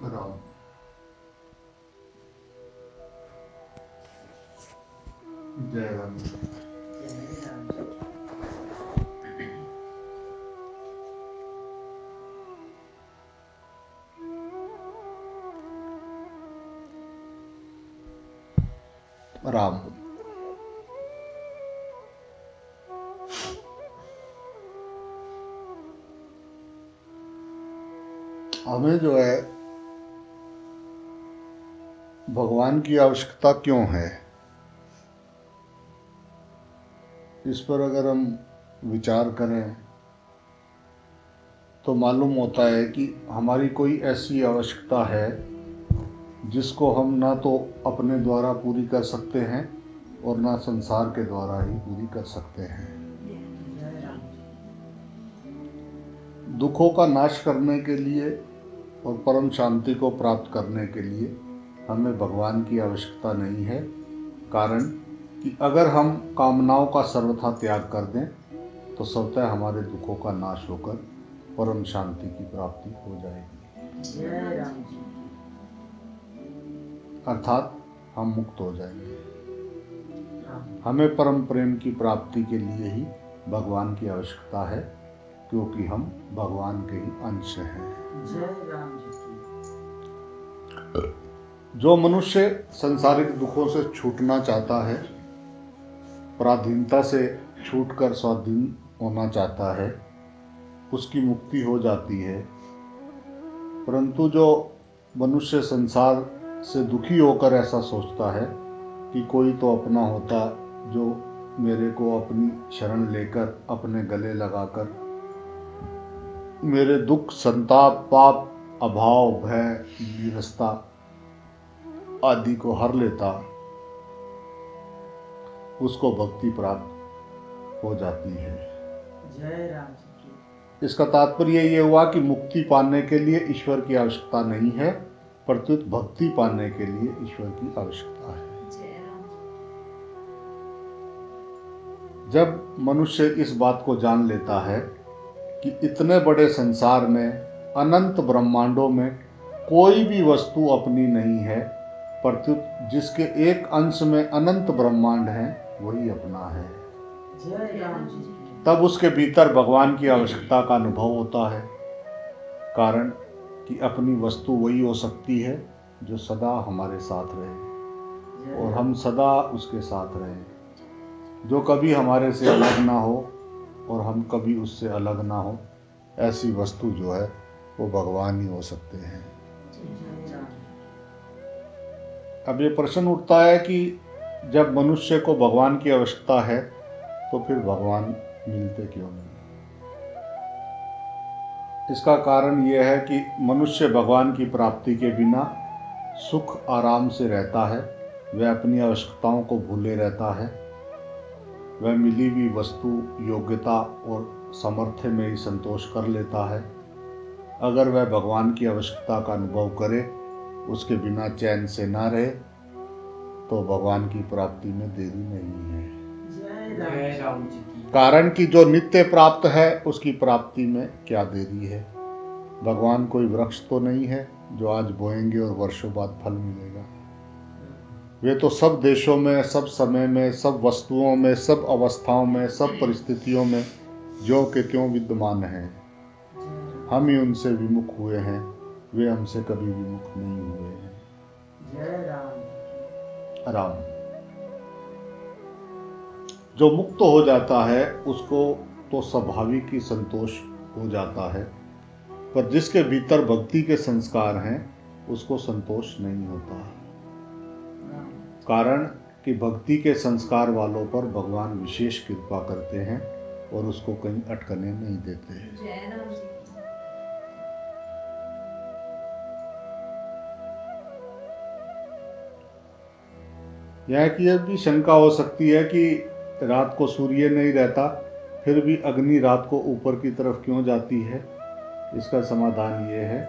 राम। जय राम। राम। हमें जो है भगवान की आवश्यकता क्यों है, इस पर अगर हम विचार करें तो मालूम होता है कि हमारी कोई ऐसी आवश्यकता है जिसको हम ना तो अपने द्वारा पूरी कर सकते हैं और ना संसार के द्वारा ही पूरी कर सकते हैं। दुखों का नाश करने के लिए और परम शांति को प्राप्त करने के लिए हमें भगवान की आवश्यकता नहीं है। कारण कि अगर हम कामनाओं का सर्वथा त्याग कर दें तो स्वतः हमारे दुखों का नाश होकर परम शांति की प्राप्ति हो जाएगी, अर्थात हम मुक्त हो जाएंगे। हमें परम प्रेम की प्राप्ति के लिए ही भगवान की आवश्यकता है, क्योंकि हम भगवान के ही अंश हैं। जो मनुष्य सांसारिक दुखों से छूटना चाहता है, पराधीनता से छूटकर स्वाधीन होना चाहता है, उसकी मुक्ति हो जाती है। परंतु जो मनुष्य संसार से दुखी होकर ऐसा सोचता है कि कोई तो अपना होता जो मेरे को अपनी शरण लेकर अपने गले लगाकर मेरे दुख, संताप, पाप, अभाव, भय, नीरसता आदि को हर लेता, उसको भक्ति प्राप्त हो जाती है। जय राम जी की। इसका तात्पर्य ये हुआ कि मुक्ति पाने के लिए ईश्वर की आवश्यकता नहीं है, प्रत्युत भक्ति पाने के लिए ईश्वर की आवश्यकता है। जब मनुष्य इस बात को जान लेता है कि इतने बड़े संसार में, अनंत ब्रह्मांडों में कोई भी वस्तु अपनी नहीं है, प्रत्युत जिसके एक अंश में अनंत ब्रह्मांड है वही अपना है, जय राम जी की। तब उसके भीतर भगवान की आवश्यकता का अनुभव होता है। कारण कि अपनी वस्तु वही हो सकती है जो सदा हमारे साथ रहे और हम सदा उसके साथ रहे, जो कभी हमारे से अलग ना हो और हम कभी उससे अलग ना हो। ऐसी वस्तु जो है वो भगवान ही हो सकते हैं। अब ये प्रश्न उठता है कि जब मनुष्य को भगवान की आवश्यकता है तो फिर भगवान मिलते क्यों नहीं? इसका कारण यह है कि मनुष्य भगवान की प्राप्ति के बिना सुख आराम से रहता है, वह अपनी आवश्यकताओं को भूले रहता है, वह मिली हुई वस्तु, योग्यता और सामर्थ्य में ही संतोष कर लेता है। अगर वह भगवान की आवश्यकता का अनुभव करे, उसके बिना चैन से ना रहे, तो भगवान की प्राप्ति में देरी नहीं है। जय राम जी की। कारण कि जो नित्य प्राप्त है उसकी प्राप्ति में क्या देरी है। भगवान कोई वृक्ष तो नहीं है जो आज बोएंगे और वर्षों बाद फल मिलेगा। वे तो सब देशों में, सब समय में, सब वस्तुओं में, सब अवस्थाओं में, सब परिस्थितियों में ज्यों के त्यों विद्यमान हैं। हम ही उनसे विमुख हुए हैं, वे हमसे कभी विमुख नहीं हुए हैं। जय राम। राम। जो मुक्त हो जाता है उसको तो स्वाभाविक ही संतोष हो जाता है, पर जिसके भीतर भक्ति के संस्कार हैं उसको संतोष नहीं होता। कारण कि भक्ति के संस्कार वालों पर भगवान विशेष कृपा करते हैं और उसको कहीं अटकने नहीं देते हैं। यह कि यह भी शंका हो सकती है कि रात को सूर्य नहीं रहता, फिर भी अग्नि रात को ऊपर की तरफ क्यों जाती है? इसका समाधान ये है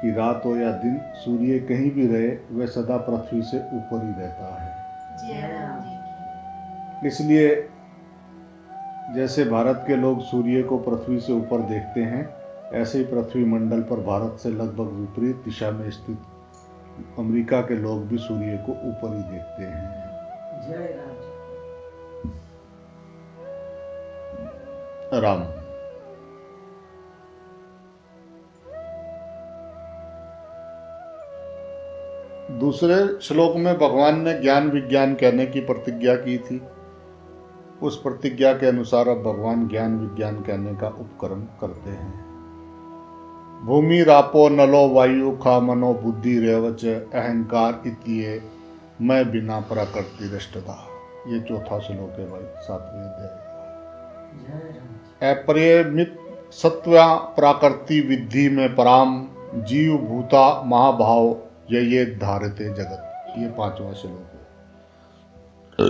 कि रात हो या दिन, सूर्य कहीं भी रहे वह सदा पृथ्वी से ऊपर ही रहता है। इसलिए जैसे भारत के लोग सूर्य को पृथ्वी से ऊपर देखते हैं, ऐसे ही पृथ्वी मंडल पर भारत से लगभग विपरीत दिशा में स्थित अमेरिका के लोग भी सूर्य को ऊपर ही देखते हैं। जय राम। राम। दूसरे श्लोक में भगवान ने ज्ञान विज्ञान कहने की प्रतिज्ञा की थी। उस प्रतिज्ञा के अनुसार अब भगवान ज्ञान विज्ञान कहने का उपक्रम करते हैं। भूमि रापो नलो वायु खा मनो बुद्धि रेवच अहंकार इतिये मैं बिना प्रकृति दृष्टता। ये चौथा श्लोक है भाई, 7वें अध्याय। अपरिमित सत्वा प्राकृति विद्धि में पराम जीव भूता महाभाव ये धारते जगत। ये 5वां श्लोक है।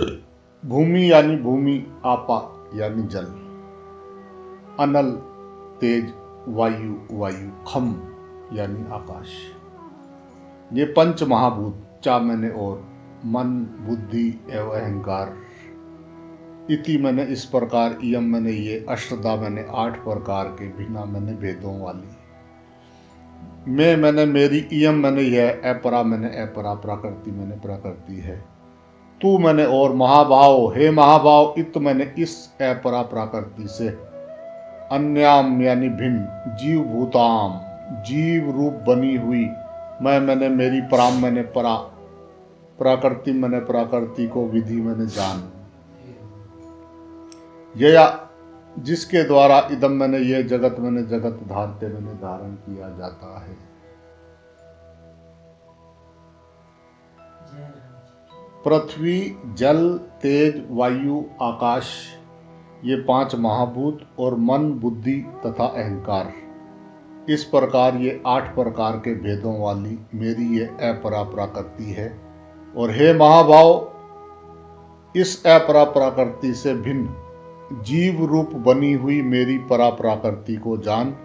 भूमि यानी भूमि, आपा यानी जल, अनल तेज, वायु वायु, खम यानी आकाश। ये 5 महाभूत, चा मैंने और, मन बुद्धि एवं अहंकार, इति मैंने इस प्रकार, इयम मैंने ये, अष्टदा मैंने 8 प्रकार के, भिन्ना मैंने भेदों वाली, मैं मैंने मेरी, इयम मैंने यह, अपरा मैंने अपरा, प्रकृति मैंने प्रकृति है, तू मैंने और, महाभाव हे महाभाव, इत मैंने इस अपरा प्रकृति से, अन्याम यानी भिन्न, जीव भूताम जीव रूप बनी हुई, मैं मैंने मेरी, पराम मैंने परा, प्रकृति मैंने प्रकृति को, विधि मैंने जान, यया जिसके द्वारा, इदम मैंने ये, जगत मैंने जगत, धारते मैंने धारण किया जाता है। पृथ्वी जल तेज वायु आकाश, ये 5 महाभूत और मन बुद्धि तथा अहंकार, इस प्रकार ये 8 प्रकार के भेदों वाली मेरी ये अपरा प्रकृति है। और हे महाभाव, इस अपरा प्रकृति से भिन्न जीव रूप बनी हुई मेरी परा प्रकृति को जान,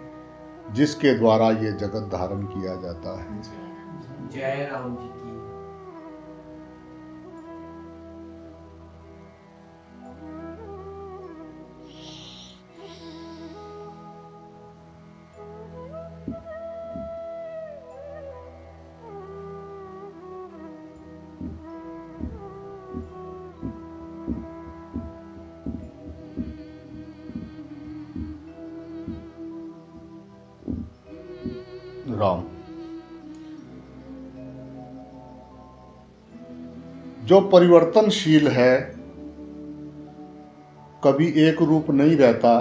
जिसके द्वारा ये जगत धारण किया जाता है। जय राम जी की। राम। जो परिवर्तनशील है, कभी एक रूप नहीं रहता,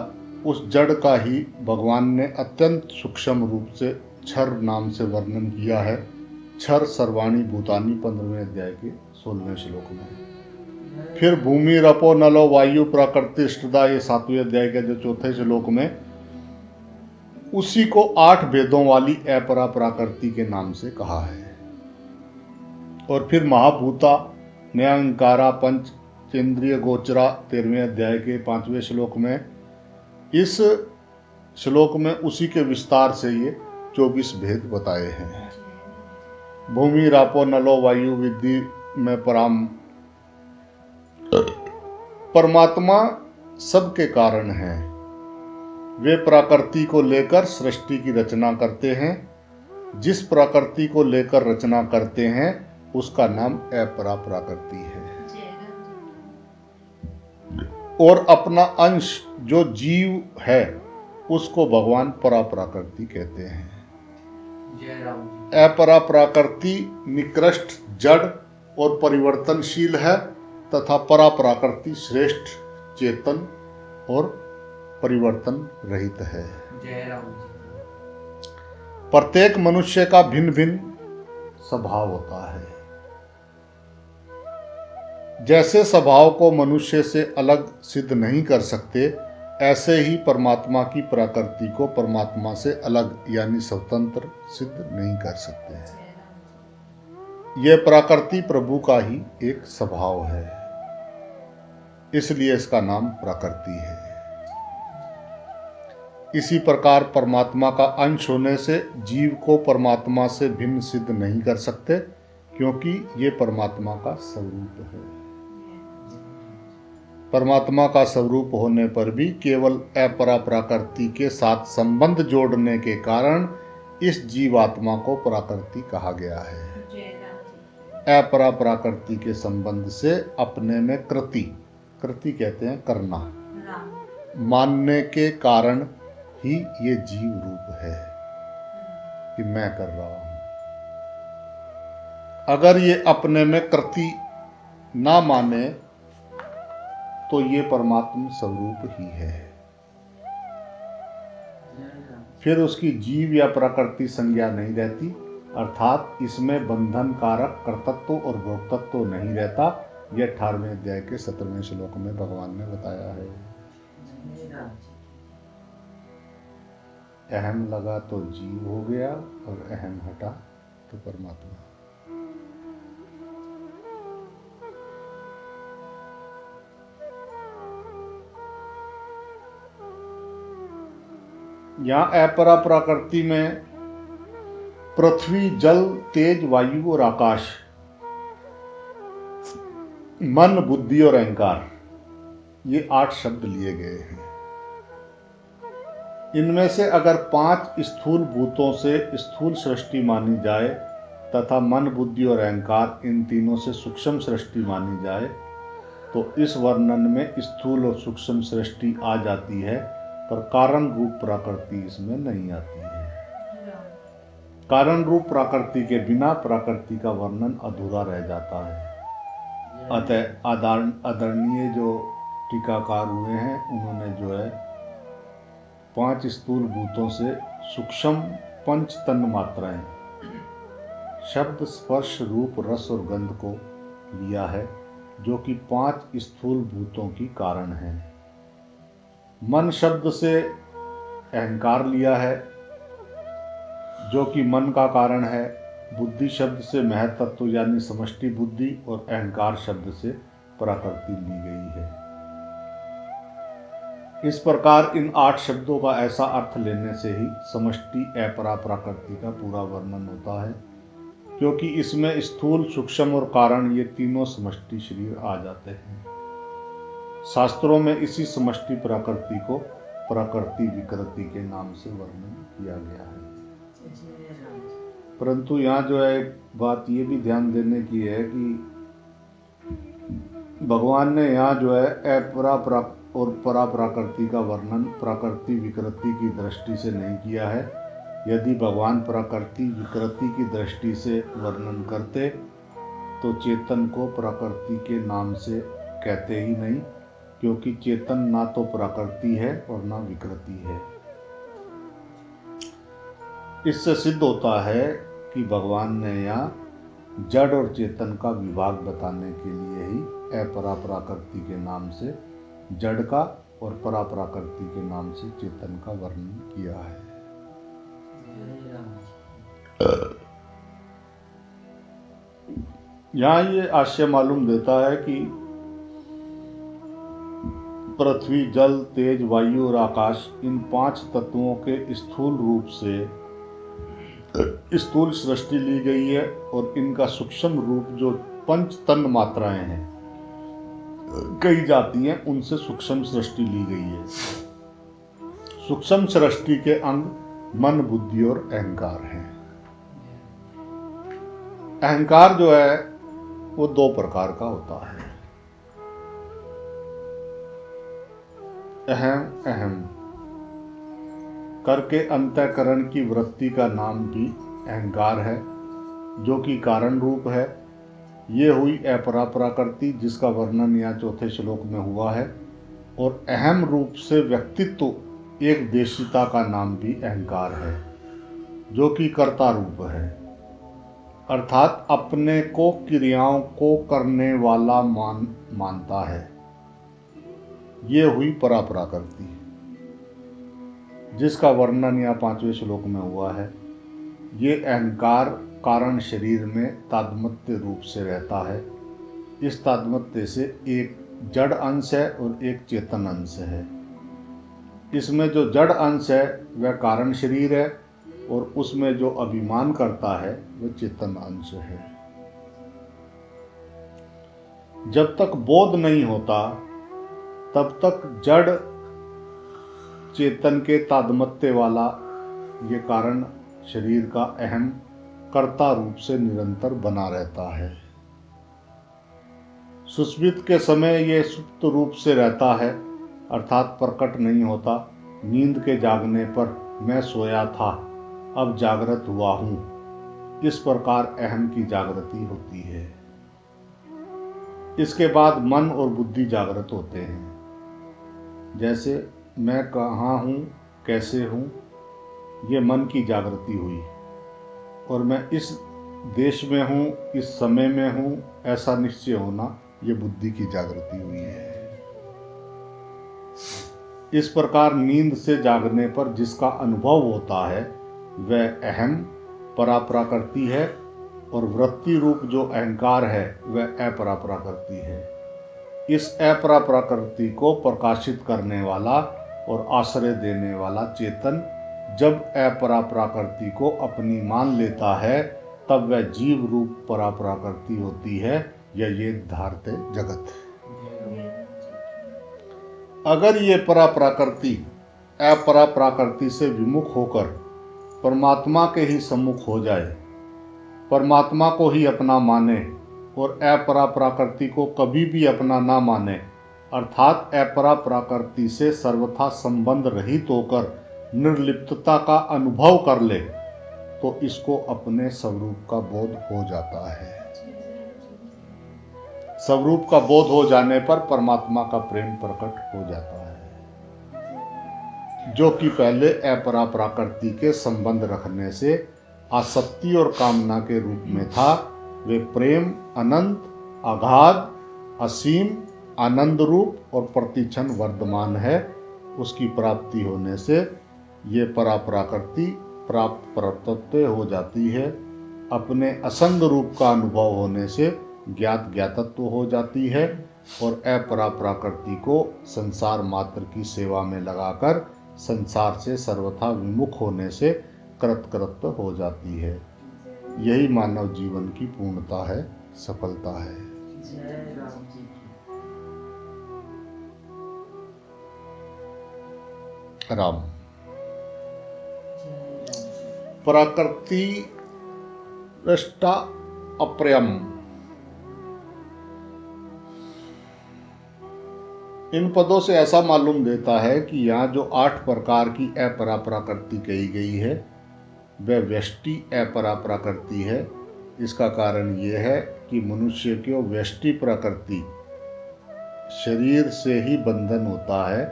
उस जड़ का ही भगवान ने अत्यंत सूक्ष्म रूप से क्षर नाम से वर्णन किया है। क्षर सर्वाणी भूतानी 15वें अध्याय के 16वें श्लोक में। फिर भूमि रपो नलो वायु प्रकृति इष्टदा, ये 7वें अध्याय के जो 4थे श्लोक में, उसी को 8 भेदों वाली अपरा प्रकृति के नाम से कहा है। और फिर महाभूता न्यायंकारा पंच चेंद्रिय गोचरा 13वें अध्याय के 5वें श्लोक में, इस श्लोक में उसी के विस्तार से ये 24 भेद बताए हैं। भूमि रापो नलो वायु विद्धि में पराम, परमात्मा सबके कारण है। वे प्रकृति को लेकर सृष्टि की रचना करते हैं। जिस प्रकृति को लेकर रचना करते हैं उसका नाम अपरा प्रकृति है। और अपना अंश जो जीव है उसको भगवान परा प्रकृति कहते हैं। अपरा प्रकृति निकृष्ट जड़ और परिवर्तनशील है तथा परा प्रकृति श्रेष्ठ चेतन और परिवर्तन रहित है। प्रत्येक मनुष्य का भिन्न भिन्न स्वभाव होता है। जैसे स्वभाव को मनुष्य से अलग सिद्ध नहीं कर सकते, ऐसे ही परमात्मा की प्रकृति को परमात्मा से अलग यानी स्वतंत्र सिद्ध नहीं कर सकते। यह प्रकृति प्रभु का ही एक स्वभाव है, इसलिए इसका नाम प्रकृति है। इसी प्रकार परमात्मा का अंश होने से जीव को परमात्मा से भिन्न सिद्ध नहीं कर सकते, क्योंकि ये परमात्मा का स्वरूप है। परमात्मा का स्वरूप होने पर भी केवल अपरा प्रकृति के साथ संबंध जोड़ने के कारण इस जीवात्मा को प्रकृति कहा गया है। अपरा प्रकृति के संबंध से अपने में कृति कहते हैं करना, मानने के कारण ही ये जीव रूप है कि मैं कर रहा हूं। अगर ये अपने में कृति ना माने तो ये परमात्मा स्वरूप ही है, फिर उसकी जीव या प्रकृति संज्ञा नहीं रहती, अर्थात इसमें बंधन कारक कर्तृत्व और भोक्तत्व नहीं रहता। यह 18वें अध्याय के 17वें श्लोक में भगवान ने बताया है। अहम लगा तो जीव हो गया और अहम हटा तो परमात्मा। यहां अपरा प्रकृति में पृथ्वी, जल, तेज, वायु और आकाश, मन, बुद्धि और अहंकार, ये 8 शब्द लिए गए हैं। इनमें से अगर 5 स्थूल भूतों से स्थूल सृष्टि मानी जाए तथा मन, बुद्धि और अहंकार इन तीनों से सूक्ष्म सृष्टि मानी जाए तो इस वर्णन में स्थूल और सूक्ष्म सृष्टि आ जाती है, पर कारण रूप प्रकृति इसमें नहीं आती है। कारण रूप प्रकृति के बिना प्रकृति का वर्णन अधूरा रह जाता है। अतः आदरणीय जो टीकाकार हुए हैं उन्होंने जो है 5 स्थूल भूतों से सूक्ष्म 5 तन मात्राएं शब्द, स्पर्श, रूप, रस और गंध को लिया है, जो कि 5 स्थूल भूतों की कारण है। मन शब्द से अहंकार लिया है, जो कि मन का कारण है। बुद्धि शब्द से महत्त्व यानी समष्टि बुद्धि और अहंकार शब्द से प्रकृति ली गई है। इस प्रकार इन 8 शब्दों का ऐसा अर्थ लेने से ही समष्टि अपरा प्रकृति का पूरा वर्णन होता है, क्योंकि इसमें स्थूल, सूक्ष्म और कारण ये तीनों समष्टि शरीर आ जाते हैं। शास्त्रों में इसी समष्टि प्रकृति को प्रकृति विकृति के नाम से वर्णन किया गया है। परंतु यहाँ जो है बात ये भी ध्यान देने की है कि भगवान ने यहाँ जो है अपरा और परा प्रकृति का वर्णन प्रकृति विकृति की दृष्टि से नहीं किया है। यदि भगवान प्रकृति विकृति की दृष्टि से वर्णन करते तो चेतन को प्रकृति के नाम से कहते ही नहीं, क्योंकि चेतन ना तो प्रकृति है और ना विकृति है। इससे सिद्ध होता है कि भगवान ने यहाँ जड़ और चेतन का विभाग बताने के लिए ही अपरा प्रकृति के नाम से जड़ का और परा प्रकृति के नाम से चेतन का वर्णन किया है। यहाँ ये आशय मालूम देता है कि पृथ्वी, जल, तेज, वायु और आकाश इन 5 तत्वों के स्थूल रूप से स्थूल सृष्टि ली गई है और इनका सूक्ष्म रूप जो 5 तन मात्राएं हैं कही जाती हैं, उनसे सूक्ष्म सृष्टि ली गई है। सूक्ष्म सृष्टि के अंग मन, बुद्धि और अहंकार हैं। अहंकार जो है वो 2 प्रकार का होता है। अहम करके अंतःकरण की वृत्ति का नाम भी अहंकार है, जो कि कारण रूप है। ये हुई अपरा प्रकृति जिसका वर्णन यहाँ 4थे श्लोक में हुआ है। और अहम रूप से व्यक्तित्व एक देशिता का नाम भी अहंकार है, जो कि कर्ता रूप है, अर्थात अपने को क्रियाओं को करने वाला मानता है। ये हुई परा प्रकृति जिसका वर्णन यहाँ 5वें श्लोक में हुआ है। ये अहंकार कारण शरीर में तादात्म्य रूप से रहता है। इस तादात्म्य से एक जड़ अंश है और एक चेतन अंश है। इसमें जो जड़ अंश है वह कारण शरीर है और उसमें जो अभिमान करता है वह चेतन अंश है। जब तक बोध नहीं होता तब तक जड़ चेतन के तादात्म्य वाला ये कारण शरीर का अहम कर्ता रूप से निरंतर बना रहता है। सुषुप्त के समय ये सुप्त रूप से रहता है, अर्थात प्रकट नहीं होता। नींद के जागने पर मैं सोया था, अब जागृत हुआ हूं, इस प्रकार अहम की जागृति होती है। इसके बाद मन और बुद्धि जागृत होते हैं। जैसे मैं कहाँ हूँ, कैसे हूँ, ये मन की जागृति हुई, और मैं इस देश में हूँ, इस समय में हूँ, ऐसा निश्चय होना, ये बुद्धि की जागृति हुई है। इस प्रकार नींद से जागने पर जिसका अनुभव होता है वह अहम पराप्रकृति है, और वृत्ति रूप जो अहंकार है वह अपराप्रकृति है। इस अपराप्रकृति को प्रकाशित करने वाला और आश्रय देने वाला चेतन जब अपराप्रकृति को अपनी मान लेता है, तब वह जीव रूप पराप्रकृति होती है, या ये धारते जगत है। अगर ये पराप्रकृति अपराप्रकृति से विमुख होकर परमात्मा के ही सम्मुख हो जाए, परमात्मा को ही अपना माने और अपराप्रकृति को कभी भी अपना ना माने, अर्थात अपराप्रकृति से सर्वथा संबंध रहित होकर निर्लिप्तता का अनुभव कर ले, तो इसको अपने स्वरूप का बोध हो जाता है। स्वरूप का बोध हो जाने पर परमात्मा का प्रेम प्रकट हो जाता है, जो कि पहले अपराप्रकृति के संबंध रखने से आसक्ति और कामना के रूप में था। वे प्रेम अनंत, अगाध, असीम, आनंद रूप और प्रतिक्षण वर्धमान है। उसकी प्राप्ति होने से ये पराप्रकृति प्राप्त परतत्व हो जाती है। अपने असंग रूप का अनुभव होने से ज्ञात ज्ञातत्व हो जाती है, और अपराप्रकृति को संसार मात्र की सेवा में लगाकर संसार से सर्वथा विमुख होने से कृतकृत्य हो जाती है। यही मानव जीवन की पूर्णता है, सफलता है। जय राम जी की। राम। जय राम जी। प्रकृति दृष्टा अप्रियम। इन पदों से ऐसा मालूम देता है कि यहाँ जो 8 प्रकार की अपराप्रकृति कही गई है वह व्यष्टि अपराप्रकृति है। इसका कारण यह है कि मनुष्य की व्यष्टि प्रकृति शरीर से ही बंधन होता है,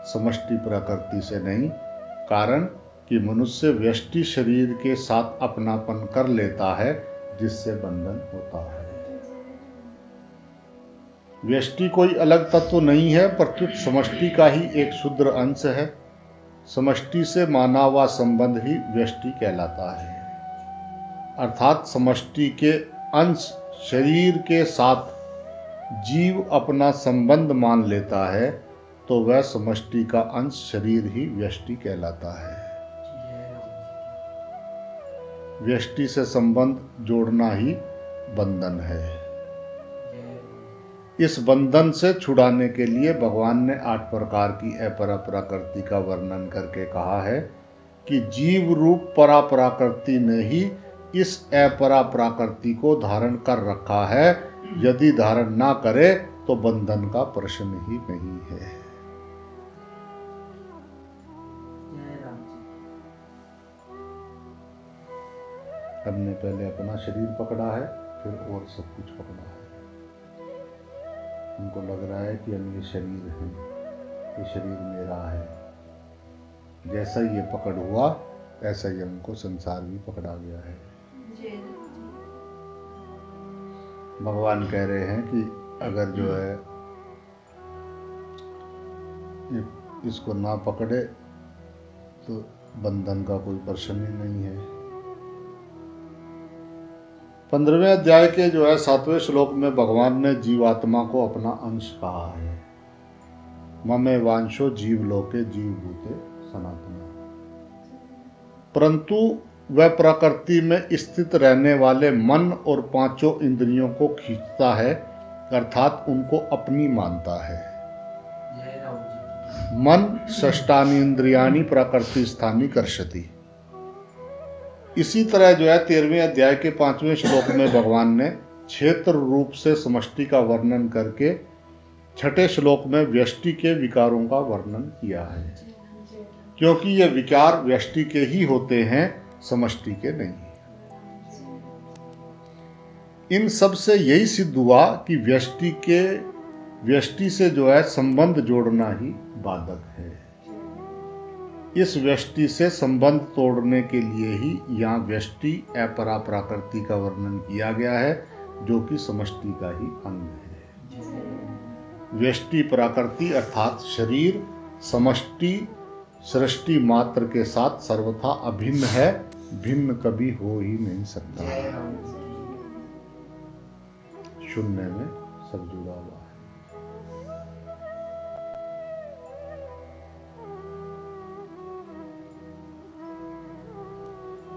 समष्टि प्रकृति से नहीं। कारण कि मनुष्य व्यष्टि शरीर के साथ अपनापन कर लेता है, जिससे बंधन होता है। व्यष्टि कोई अलग तत्व नहीं है, प्रत्युत समष्टि का ही एक क्षुद्र अंश है। समष्टि से माना हुआ संबंध ही व्यष्टि कहलाता है। अर्थात समष्टि के अंश शरीर के साथ जीव अपना संबंध मान लेता है, तो वह समष्टि का अंश शरीर ही व्यष्टि कहलाता है। व्यष्टि से संबंध जोड़ना ही बंधन है। इस बंधन से छुड़ाने के लिए भगवान ने 8 प्रकार की अपराप्रकृति का वर्णन करके कहा है कि जीव रूप पराप्रकृति ने ही इस अपराप्रकृति को धारण कर रखा है। यदि धारण ना करे तो बंधन का प्रश्न ही नहीं है। हमने पहले अपना शरीर पकड़ा है, फिर और सब कुछ पकड़ा है। हमको लग रहा है कि हम ये शरीर हैं, ये शरीर मेरा है। जैसा ये पकड़ हुआ ऐसा ही हमको संसार भी पकड़ा गया है। भगवान कह रहे हैं कि अगर जो है इसको ना पकड़े तो बंधन का कोई प्रश्न ही नहीं है। 15वें अध्याय के जो है 7वें श्लोक में भगवान ने जीवात्मा को अपना अंश कहा है। ममे वांशो जीवलोके जीवभूते सनातन। परंतु वह प्रकृति में स्थित रहने वाले मन और 5 इंद्रियों को खींचता है, अर्थात उनको अपनी मानता है। मन षष्ठानीन्द्रियाणि प्रकृति स्थानी कर्षति। इसी तरह जो है 13वें अध्याय के 5वें श्लोक में भगवान ने क्षेत्र रूप से समष्टि का वर्णन करके 6ठे श्लोक में व्यष्टि के विकारों का वर्णन किया है, क्योंकि ये विकार व्यष्टि के ही होते हैं, समष्टि के नहीं। इन सब से यही सिद्ध हुआ कि व्यष्टि से जो है संबंध जोड़ना ही बाधक है। इस व्यष्टि से संबंध तोड़ने के लिए ही यहाँ व्यष्टि अपरा प्रकृति का वर्णन किया गया है, जो कि समष्टि का ही अंग है। व्यष्टि प्रकृति अर्थात शरीर समष्टि सृष्टि मात्र के साथ सर्वथा अभिन्न है, भिन्न कभी हो ही नहीं सकता। शून्य में सब जुड़ा हुआ है।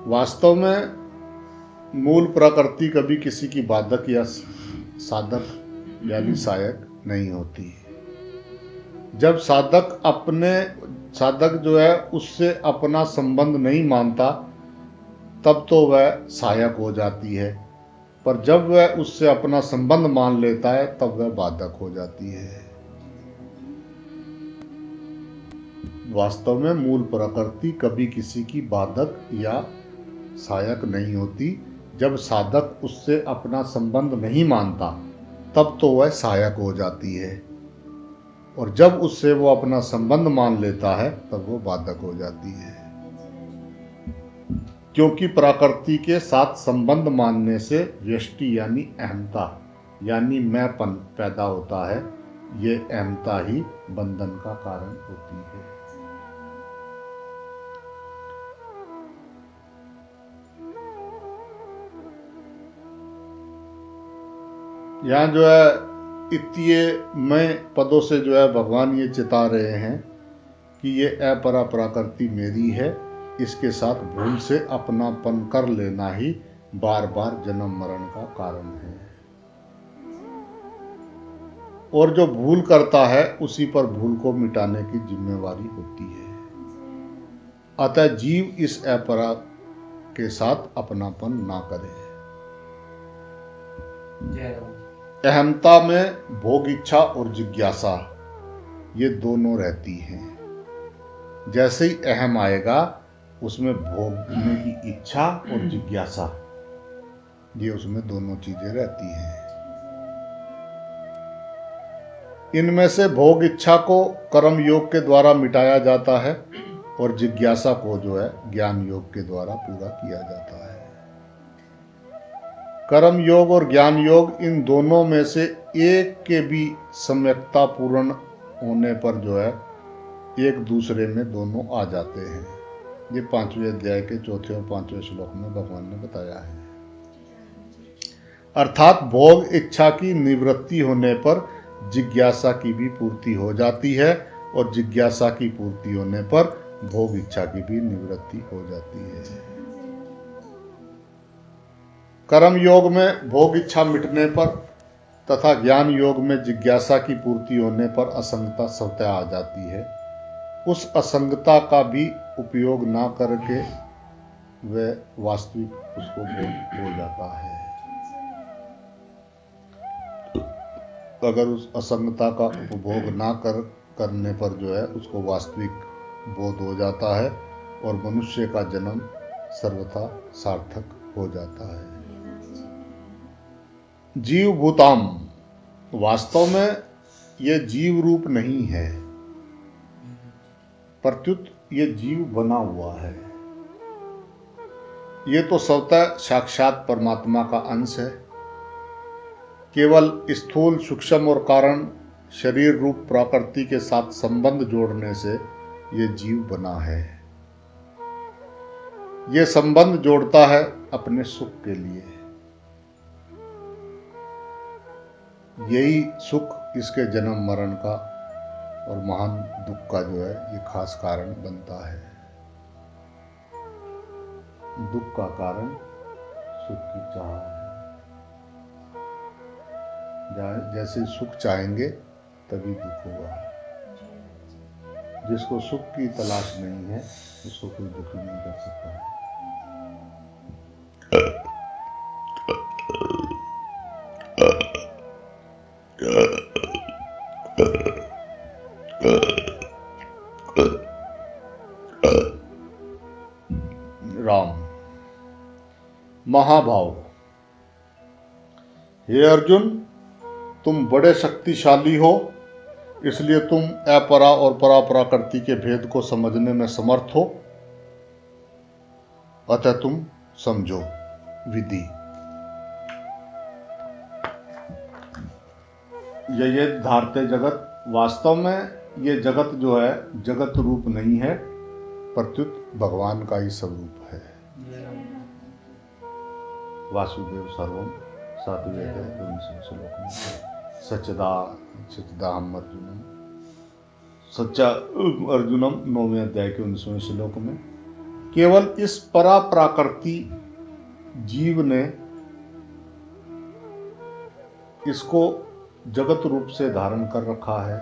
वास्तव में मूल प्रकृति कभी किसी की बाधक या साधक यानी सहायक नहीं होती। जब साधक जो है उससे अपना संबंध नहीं मानता, तब तो वह सहायक हो जाती है, पर जब वह उससे अपना संबंध मान लेता है तब वह बाधक हो जाती है। वास्तव में मूल प्रकृति कभी किसी की बाधक या सहायक नहीं होती। जब साधक उससे अपना संबंध नहीं मानता, तब तो वह सहायक हो जाती है, और जब उससे वो अपना संबंध मान लेता है तब वो बाधक हो जाती है। क्योंकि प्रकृति के साथ संबंध मानने से व्यष्टि यानी अहमता यानी मैंपन पैदा होता है। ये अहमता ही बंधन का कारण होती है। यहाँ जो है इत्तीय में पदों से जो है भगवान ये चिता रहे हैं कि ये अपरा प्रकृति मेरी है, इसके साथ भूल से अपनापन कर लेना ही बार बार जन्म मरण का कारण है। और जो भूल करता है उसी पर भूल को मिटाने की जिम्मेवारी होती है। अतः जीव इस अपरा के साथ अपनापन ना करे। अहमता में भोग इच्छा और जिज्ञासा ये दोनों रहती हैं। जैसे ही अहम आएगा उसमें भोगने की इच्छा और जिज्ञासा ये उसमें दोनों चीजें रहती हैं। इनमें से भोग इच्छा को कर्म योग के द्वारा मिटाया जाता है और जिज्ञासा को जो है ज्ञान योग के द्वारा पूरा किया जाता है। कर्म योग और ज्ञान योग इन दोनों में से एक के भी सम्यकता पूर्ण होने पर जो है एक दूसरे में दोनों आ जाते हैं। ये 5वें अध्याय के 4 और 5वें श्लोक में भगवान ने बताया है। अर्थात भोग इच्छा की निवृत्ति होने पर जिज्ञासा की भी पूर्ति हो जाती है, और जिज्ञासा की पूर्ति होने पर भोग इच्छा की भी निवृत्ति हो जाती है। कर्म योग में भोग इच्छा मिटने पर तथा ज्ञान योग में जिज्ञासा की पूर्ति होने पर असंगता स्वतः आ जाती है। उस असंगता का भी उपयोग ना करके वह वास्तविक उसको भूल जाता है। अगर उस असंगता का उपभोग ना करने पर जो है उसको वास्तविक बोध हो जाता है और मनुष्य का जन्म सर्वथा सार्थक हो जाता है। जीव भूताम, वास्तव में यह जीव रूप नहीं है, प्रत्युत ये जीव बना हुआ है। ये तो स्वतः साक्षात परमात्मा का अंश है। केवल स्थूल सूक्ष्म और कारण शरीर रूप प्रकृति के साथ संबंध जोड़ने से ये जीव बना है। ये संबंध जोड़ता है अपने सुख के लिए। यही सुख इसके जन्म मरण का और महान दुख का जो है ये खास कारण बनता है। दुख का कारण सुख की चाह है। जैसे सुख चाहेंगे तभी दुख होगा। जिसको सुख की तलाश नहीं है उसको कोई दुखी नहीं कर सकता है। राम। महाभाव। हे अर्जुन, तुम बड़े शक्तिशाली हो, इसलिए तुम अपरा और पराप्रकृति के भेद को समझने में समर्थ हो, अतः तुम समझो विधि। ये धारते जगत, वास्तव में ये जगत जो है जगत रूप नहीं है, प्रत्युत भगवान का ही स्वरूप है। वासुदेव सर्वम सातवें अध्याय 19वें श्लोक में सच्चिदाहम अर्जुनम, सच्चा अर्जुनम 9वें अध्याय के 19वें श्लोक में केवल इस पराप्रकृति जीव ने इसको जगत रूप से धारण कर रखा है,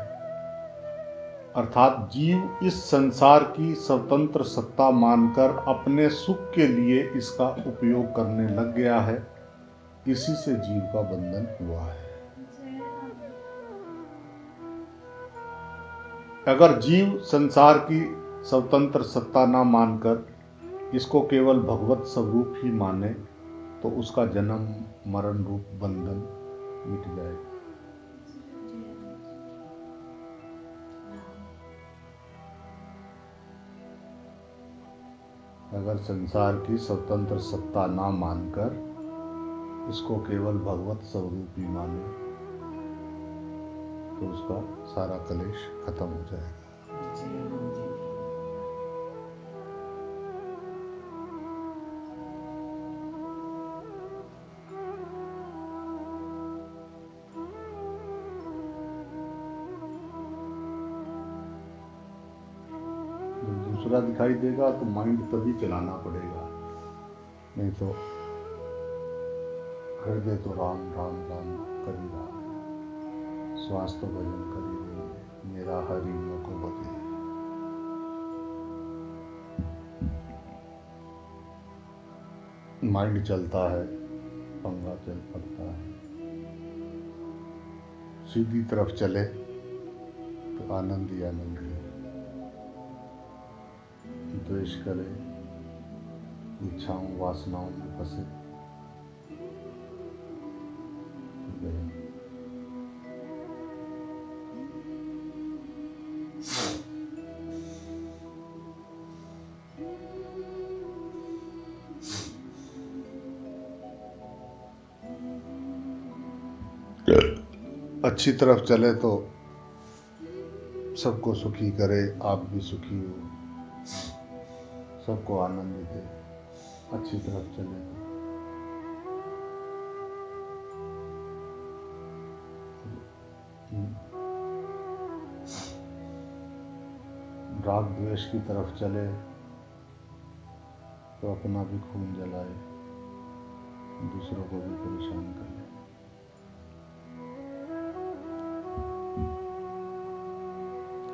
अर्थात जीव इस संसार की स्वतंत्र सत्ता मानकर अपने सुख के लिए इसका उपयोग करने लग गया है। इसी से जीव का बंधन हुआ है। अगर जीव संसार की स्वतंत्र सत्ता न मानकर इसको केवल भगवत स्वरूप ही माने तो उसका जन्म मरण रूप बंधन मिट जाएगा। अगर संसार की स्वतंत्र सत्ता ना मानकर इसको केवल भगवत स्वरूप ही माने तो उसका सारा कलेश खत्म हो जाएगा। दूसरा दिखाई देगा तो माइंड तभी चलाना पड़ेगा, नहीं तो हृदय तो राम राम राम करी रहा है, श्वास तो भजन करी रही है, मेरा हरि को बजे। माइंड चलता है, पंगा चल पड़ता है। सीधी तरफ चले तो आनंद ही आनंद है, द्वेष करे, इच्छाओं वासनाओं में फंसे अच्छी तरफ चले तो सबको सुखी करे, आप भी सुखी हो, सबको आनंद दे। अच्छी तरफ चले राग द्वेष की तरफ चले तो अपना भी खून जलाए, दूसरों को भी परेशान करे।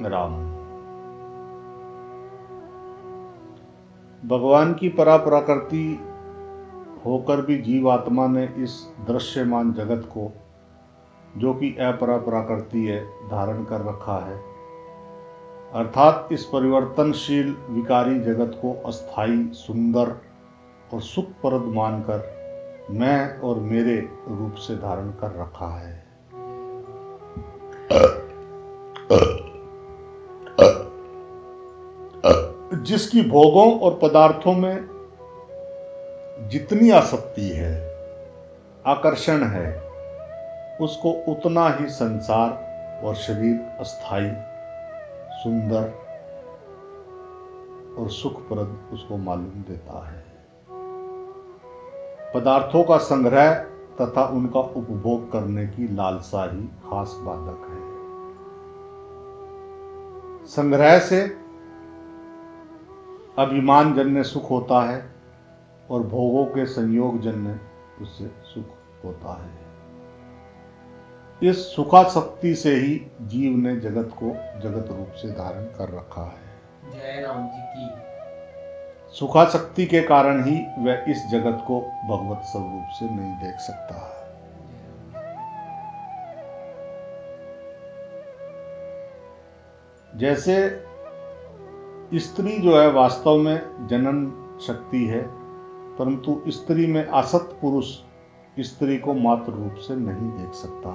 राम। भगवान की पराप्रकृति होकर भी जीवात्मा ने इस दृश्यमान जगत को, जो कि अपराप्रकृति है, धारण कर रखा है, अर्थात इस परिवर्तनशील विकारी जगत को अस्थाई, सुंदर और सुखप्रद मानकर मैं और मेरे रूप से धारण कर रखा है। जिसकी भोगों और पदार्थों में जितनी आसक्ति है, आकर्षण है, उसको उतना ही संसार और शरीर अस्थाई, सुंदर और सुखप्रद उसको मालूम देता है। पदार्थों का संग्रह तथा उनका उपभोग करने की लालसा ही खास बाधक है। संग्रह से अभिमान जन्य सुख होता है और भोगों के संयोग जन्य उससे सुख होता है। इस सुखासक्ति से ही जीव ने जगत को जगत रूप से धारण कर रखा है। जय राम जी की। सुखासक्ति के कारण ही वह इस जगत को भगवत स्वरूप से नहीं देख सकता। जैसे स्त्री जो है वास्तव में जनन शक्ति है, परंतु स्त्री में असत पुरुष स्त्री को मातृ रूप से नहीं देख सकता।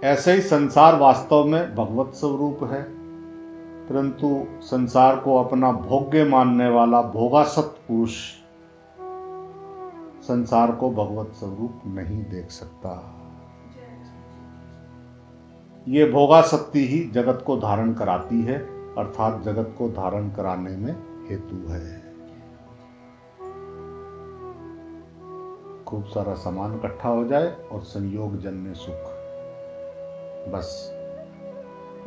ऐसे ही संसार वास्तव में भगवत स्वरूप है, परंतु संसार को अपना भोग्य मानने वाला भोगासक्त पुरुष संसार को भगवत स्वरूप नहीं देख सकता। ये भोगासक्ति ही जगत को धारण कराती है, अर्थात जगत को धारण कराने में हेतु है। खूब सारा सामान इकट्ठा हो जाए और संयोग जन्य सुख, बस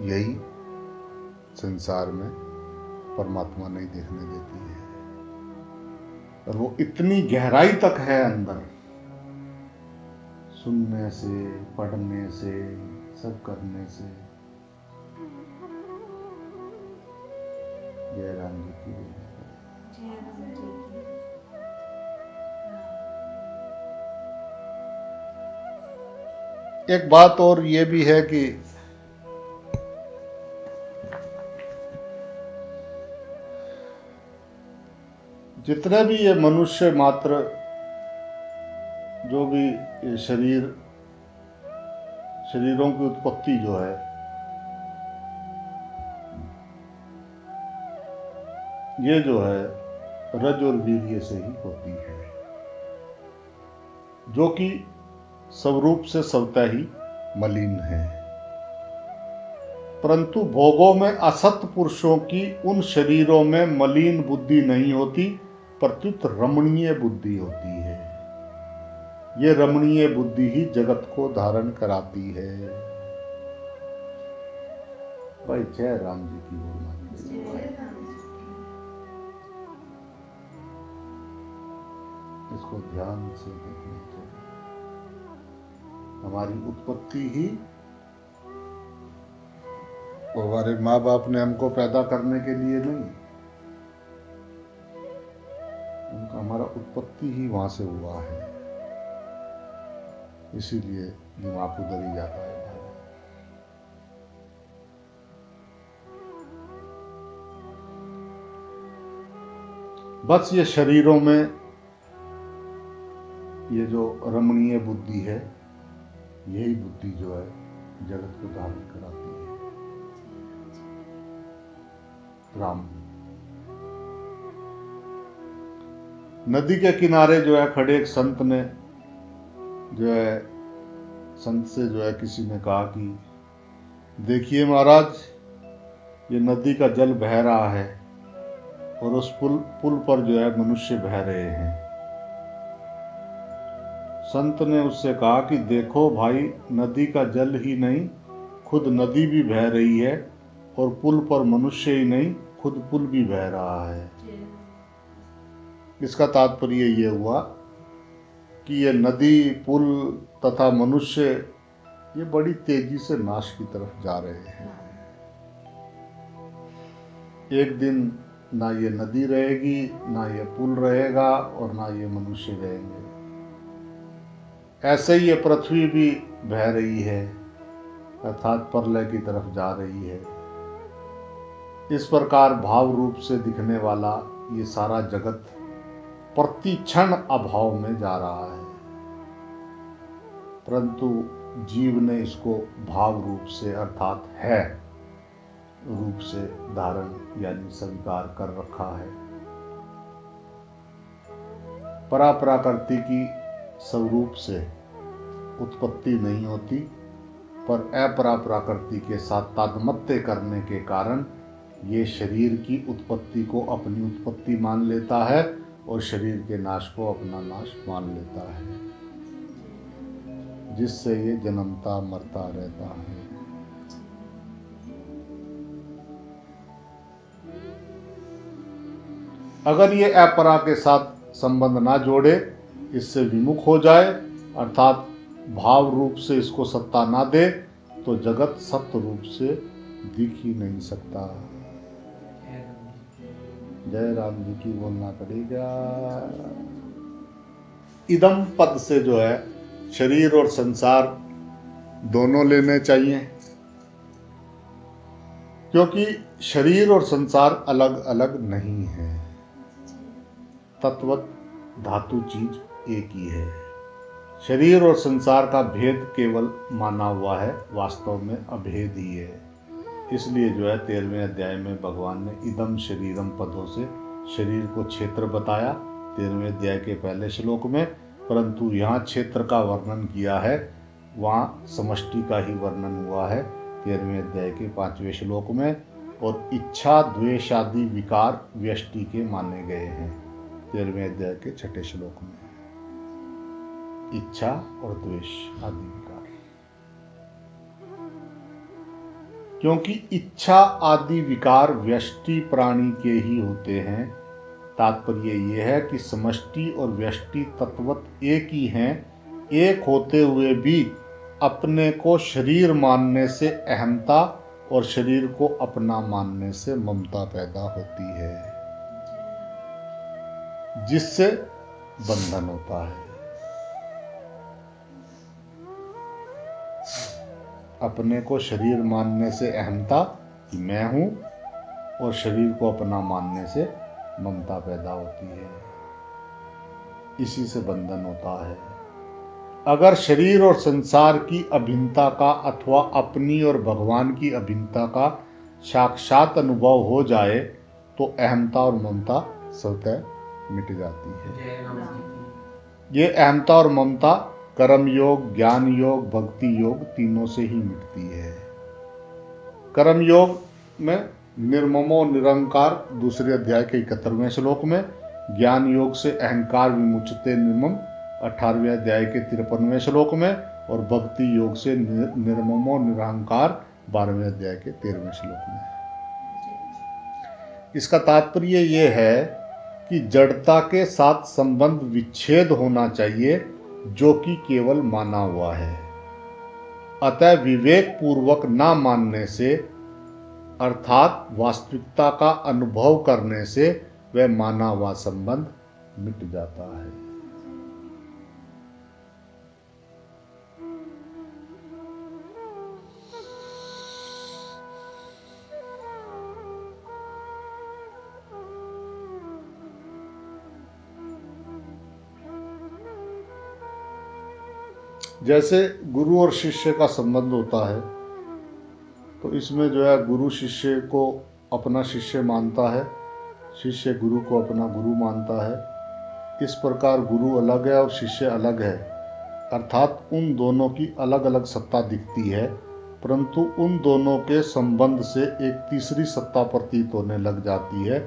यही संसार में परमात्मा नहीं देखने देती है। और वो इतनी गहराई तक है अंदर, सुनने से, पढ़ने से, सब करने से। जय राम जी की। एक बात और ये भी है कि जितने भी ये मनुष्य मात्र जो भी ये शरीरों की उत्पत्ति जो है, ये जो है रज और वीर्य से ही होती है, जो कि स्वरूप से स्वतः ही मलिन है। परंतु भोगों में असत पुरुषों की उन शरीरों में मलिन बुद्धि नहीं होती, प्रत्युत रमणीय बुद्धि होती है। ये रमणीय बुद्धि ही जगत को धारण कराती है। भाई जय राम जी की बोलना। इसको ध्यान से देखना चाहिए। हमारी उत्पत्ति ही, हमारे माँ बाप ने हमको पैदा करने के लिए नहीं, उनका हमारा उत्पत्ति ही वहां से हुआ है, इसीलिए दिमाग उधर ही जाता है। बस ये शरीरों में ये जो रमणीय बुद्धि है, यही बुद्धि जो है जगत को धारण कराती है। राम नदी के किनारे जो है खड़े एक संत ने जो है, संत से जो है किसी ने कहा कि देखिए महाराज, ये नदी का जल बह रहा है और उस पुल पर जो है मनुष्य बह रहे हैं। संत ने उससे कहा कि देखो भाई, नदी का जल ही नहीं, खुद नदी भी बह रही है, और पुल पर मनुष्य ही नहीं, खुद पुल भी बह रहा है। इसका तात्पर्य ये हुआ कि ये नदी, पुल तथा मनुष्य ये बड़ी तेजी से नाश की तरफ जा रहे हैं। एक दिन ना ये नदी रहेगी, ना ये पुल रहेगा, और ना ये मनुष्य रहेंगे। ऐसे ही ये पृथ्वी भी बह रही है, अर्थात प्रलय की तरफ जा रही है। इस प्रकार भाव रूप से दिखने वाला ये सारा जगत प्रति क्षण अभाव में जा रहा है, परंतु जीव ने इसको भाव रूप से अर्थात है रूप से धारण यानी स्वीकार कर रखा है। पराप्रकृति की स्वरूप से उत्पत्ति नहीं होती, पर अपराप्रकृति के साथ तादात्म्य करने के कारण ये शरीर की उत्पत्ति को अपनी उत्पत्ति मान लेता है और शरीर के नाश को अपना नाश मान लेता है, जिससे ये जन्मता मरता रहता है। अगर ये अपरा के साथ संबंध ना जोड़े, इससे विमुख हो जाए, अर्थात भाव रूप से इसको सत्ता ना दे तो जगत सत्य रूप से दिख ही नहीं सकता। जय राम जी की बोलना पड़ेगा। इदम पद से जो है शरीर और संसार दोनों लेने चाहिए, क्योंकि शरीर और संसार अलग अलग नहीं है। तत्वत धातु चीज एक ही है। शरीर और संसार का भेद केवल माना हुआ है, वास्तव में अभेद ही है। इसलिए जो है 13वें अध्याय में भगवान ने इदम शरीरम पदों से शरीर को क्षेत्र बताया 13वें अध्याय के पहले श्लोक में, परंतु यहाँ क्षेत्र का वर्णन किया है, वहाँ समष्टि का ही वर्णन हुआ है 13वें अध्याय के 5वें श्लोक में। और इच्छा द्वेष आदि विकार व्यष्टि के माने गए हैं 13वें अध्याय के 6ठे श्लोक में। इच्छा और द्वेष आदि विकार, क्योंकि इच्छा आदि विकार व्यष्टि प्राणी के ही होते हैं। तात्पर्य यह है कि समष्टि और व्यष्टि तत्वत एक ही हैं। एक होते हुए भी अपने को शरीर मानने से अहंता और शरीर को अपना मानने से ममता पैदा होती है, जिससे बंधन होता है। अपने को शरीर मानने से अहंता कि मैं हूं, और शरीर को अपना मानने से ममता पैदा होती है, इसी से बंधन होता है। अगर शरीर और संसार की अभिन्नता का अथवा अपनी और भगवान की अभिन्नता का साक्षात अनुभव हो जाए तो अहंता और ममता स्वतः मिट जाती है। ये अहंता और ममता कर्म योग, ज्ञान योग, भक्ति योग तीनों से ही मिटती है। कर्म योग में निर्ममो निरंकार दूसरे अध्याय के 71वें श्लोक में, ज्ञान योग से अहंकार विमुचते निर्मम 18वें अध्याय के 53वें श्लोक में, और भक्ति योग से निर्ममो निरंकार 12वें अध्याय के 13वें श्लोक में। इसका तात्पर्य यह है कि जड़ता के साथ संबंध विच्छेद होना चाहिए, जो कि केवल माना हुआ है। अतः विवेक पूर्वक ना मानने से, अर्थात वास्तविकता का अनुभव करने से वह माना हुआ संबंध मिट जाता है। जैसे गुरु और शिष्य का संबंध होता है, तो इसमें जो है गुरु शिष्य को अपना शिष्य मानता है, शिष्य गुरु को अपना गुरु मानता है। इस प्रकार गुरु अलग है और शिष्य अलग है, अर्थात उन दोनों की अलग अलग सत्ता दिखती है, परंतु उन दोनों के संबंध से एक तीसरी सत्ता प्रतीत होने लग जाती है,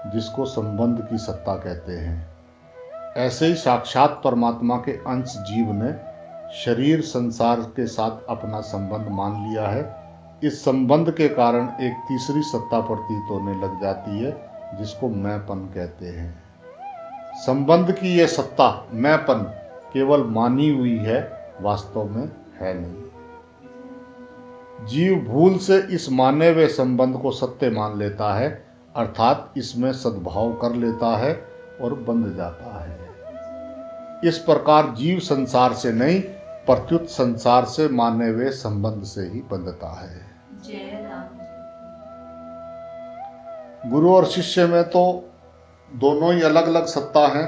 जिसको संबंध की सत्ता कहते हैं। ऐसे ही साक्षात परमात्मा के अंश जीव ने शरीर संसार के साथ अपना संबंध मान लिया है। इस संबंध के कारण एक तीसरी सत्ता प्रतीत होने लग जाती है, जिसको मैंपन कहते हैं। संबंध की यह सत्ता मैंपन केवल मानी हुई है, वास्तव में है नहीं। जीव भूल से इस माने हुए संबंध को सत्य मान लेता है, अर्थात इसमें सद्भाव कर लेता है और बंध जाता है। इस प्रकार जीव संसार से नहीं, प्रत्युत संसार से माने हुए संबंध से ही बंधता है। गुरु और शिष्य में तो दोनों ही अलग अलग सत्ता हैं,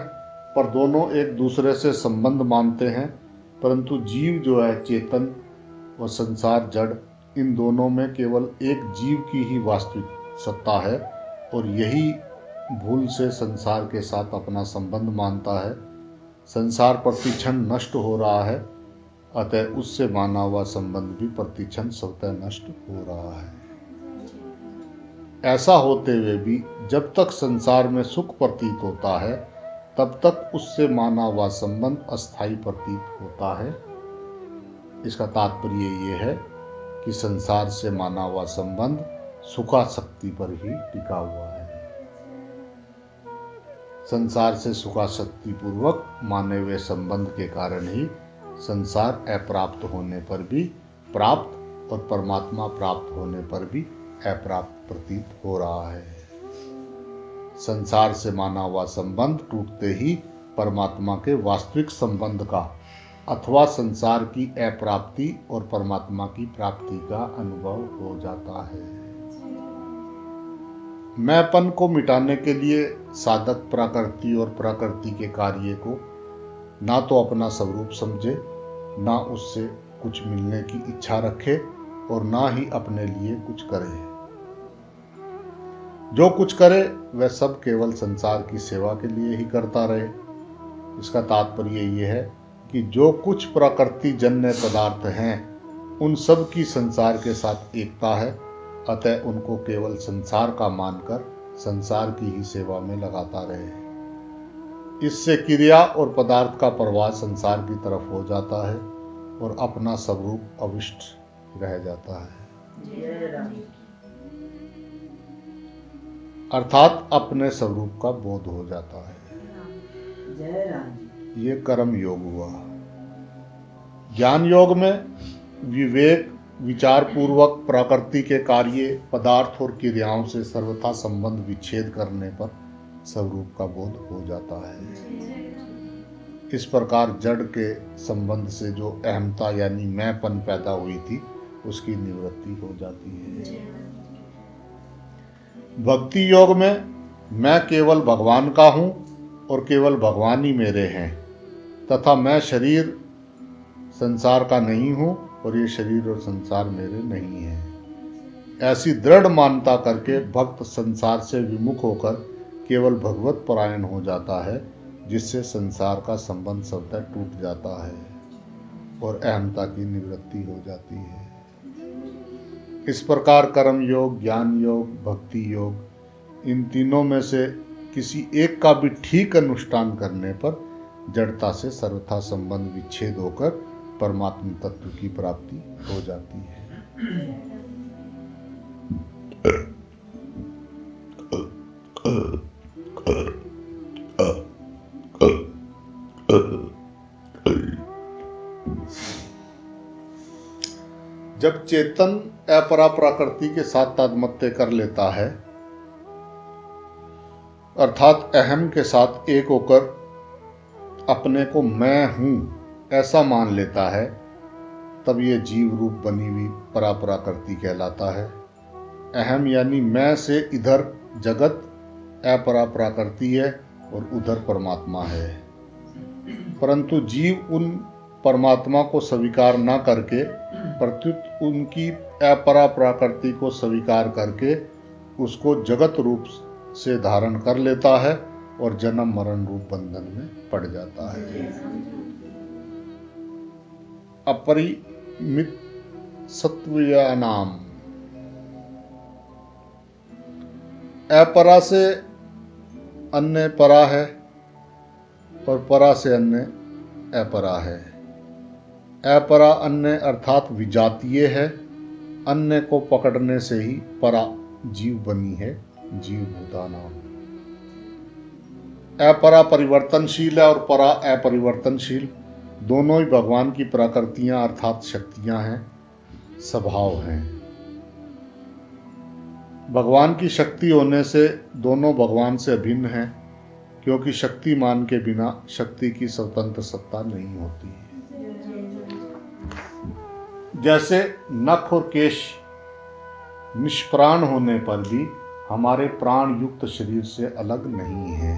पर दोनों एक दूसरे से संबंध मानते हैं, परंतु जीव जो है चेतन और संसार जड़, इन दोनों में केवल एक जीव की ही वास्तविक सत्ता है, और यही भूल से संसार के साथ अपना संबंध मानता है। संसार प्रतिक्षण नष्ट हो रहा है, अतः उससे माना हुआ संबंध भी प्रतिक्षण स्वतः नष्ट हो रहा है। ऐसा होते हुए भी जब तक संसार में सुख प्रतीत होता है, तब तक उससे माना हुआ संबंध अस्थायी प्रतीत होता है। इसका तात्पर्य यह है कि संसार से माना हुआ संबंध सुखासक्ति पर ही टिका हुआ है। संसार से सुखासक्ति पूर्वक माने हुए संबंध के कारण ही संसार अप्राप्त होने पर भी प्राप्त और परमात्मा प्राप्त होने पर भी अप्राप्त प्रतीत हो रहा है। संसार से माना हुआ संबंध टूटते ही परमात्मा के वास्तविक संबंध का अथवा संसार की अप्राप्ति और परमात्मा की प्राप्ति का अनुभव हो जाता है। मैंपन को मिटाने के लिए साधक प्रकृति और प्रकृति के कार्य को ना तो अपना स्वरूप समझे, ना उससे कुछ मिलने की इच्छा रखे और ना ही अपने लिए कुछ करे। जो कुछ करे वह सब केवल संसार की सेवा के लिए ही करता रहे। इसका तात्पर्य यह है कि जो कुछ प्रकृति जन्य पदार्थ हैं उन सब की संसार के साथ एकता है, अतः उनको केवल संसार का मानकर संसार की ही सेवा में लगाता रहे। इससे क्रिया और पदार्थ का प्रवाह संसार की तरफ हो जाता है और अपना स्वरूप अविष्ट रह जाता है, अर्थात अपने स्वरूप का बोध हो जाता है। ये कर्म योग हुआ। ज्ञान योग में विवेक विचार पूर्वक प्रकृति के कार्य पदार्थ और क्रियाओं से सर्वथा संबंध विच्छेद करने पर स्वरूप का बोध हो जाता है। इस प्रकार जड़ के संबंध से जो अहमता यानी मैंपन पैदा हुई थी उसकी निवृत्ति हो जाती है। भक्ति योग में मैं केवल भगवान का हूं और केवल भगवान ही मेरे हैं तथा मैं शरीर संसार का नहीं हूं और ये शरीर और संसार मेरे नहीं है, ऐसी दृढ़ मान्यता करके भक्त संसार से विमुख होकर केवल भगवत परायण हो जाता है, जिससे संसार का संबंध स्वतः टूट जाता है और अहमता की निवृत्ति हो जाती है। इस प्रकार कर्म योग, ज्ञान योग, भक्ति योग, इन तीनों में से किसी एक का भी ठीक अनुष्ठान करने पर जड़ता से सर्वथा संबंध विच्छेद होकर परमात्म तत्व की प्राप्ति हो जाती है। जब चेतन अपरा प्रकृति के साथ तादात्म्य कर लेता है, अर्थात अहम के साथ एक होकर अपने को मैं हूं ऐसा मान लेता है, तब ये जीव रूप बनी हुई पराप्रकृति कहलाता है। अहम यानी मैं से इधर जगत अपराप्रकृति है और उधर परमात्मा है, परंतु जीव उन परमात्मा को स्वीकार न करके प्रत्युत उनकी अपराप्रकृति को स्वीकार करके उसको जगत रूप से धारण कर लेता है और जन्म मरण रूप बंधन में पड़ जाता है। अपरिमित सत्वया नाम, अपरा से अन्य परा है और परा से अन्य अपरा है। अपरा अन्य अर्थात विजातीय है, अन्य को पकड़ने से ही परा जीव बनी है जीवभूता नाम। अपरा परिवर्तनशील है और परा अपरिवर्तनशील, दोनों ही भगवान की प्रकृतियां अर्थात शक्तियां हैं, स्वभाव हैं। भगवान की शक्ति होने से दोनों भगवान से अभिन्न हैं, क्योंकि शक्तिमान के बिना शक्ति की स्वतंत्र सत्ता नहीं होती। जैसे नख और केश निष्प्राण होने पर भी हमारे प्राण युक्त शरीर से अलग नहीं है,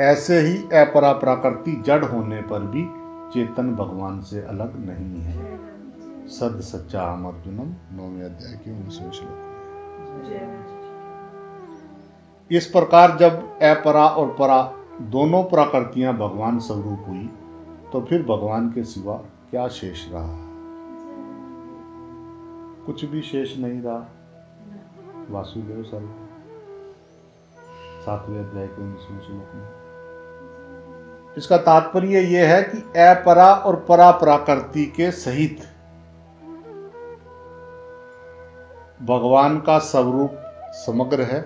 ऐसे ही अपरा प्रकृति जड़ होने पर भी चेतन भगवान से अलग नहीं है। सद सच्चा हम अर्जुनम 9वें अध्याय के 19वें श्लोक में। इस प्रकार जब अपरा और परा दोनों प्रकृतियां भगवान स्वरूप हुई, तो फिर भगवान के सिवा क्या शेष रहा? कुछ भी शेष नहीं रहा। वासुदेव सर्व 7वें अध्याय के 19वें श्लोक में। इसका तात्पर्य यह है कि अपरा और परा प्रकृति के सहित भगवान का स्वरूप समग्र है,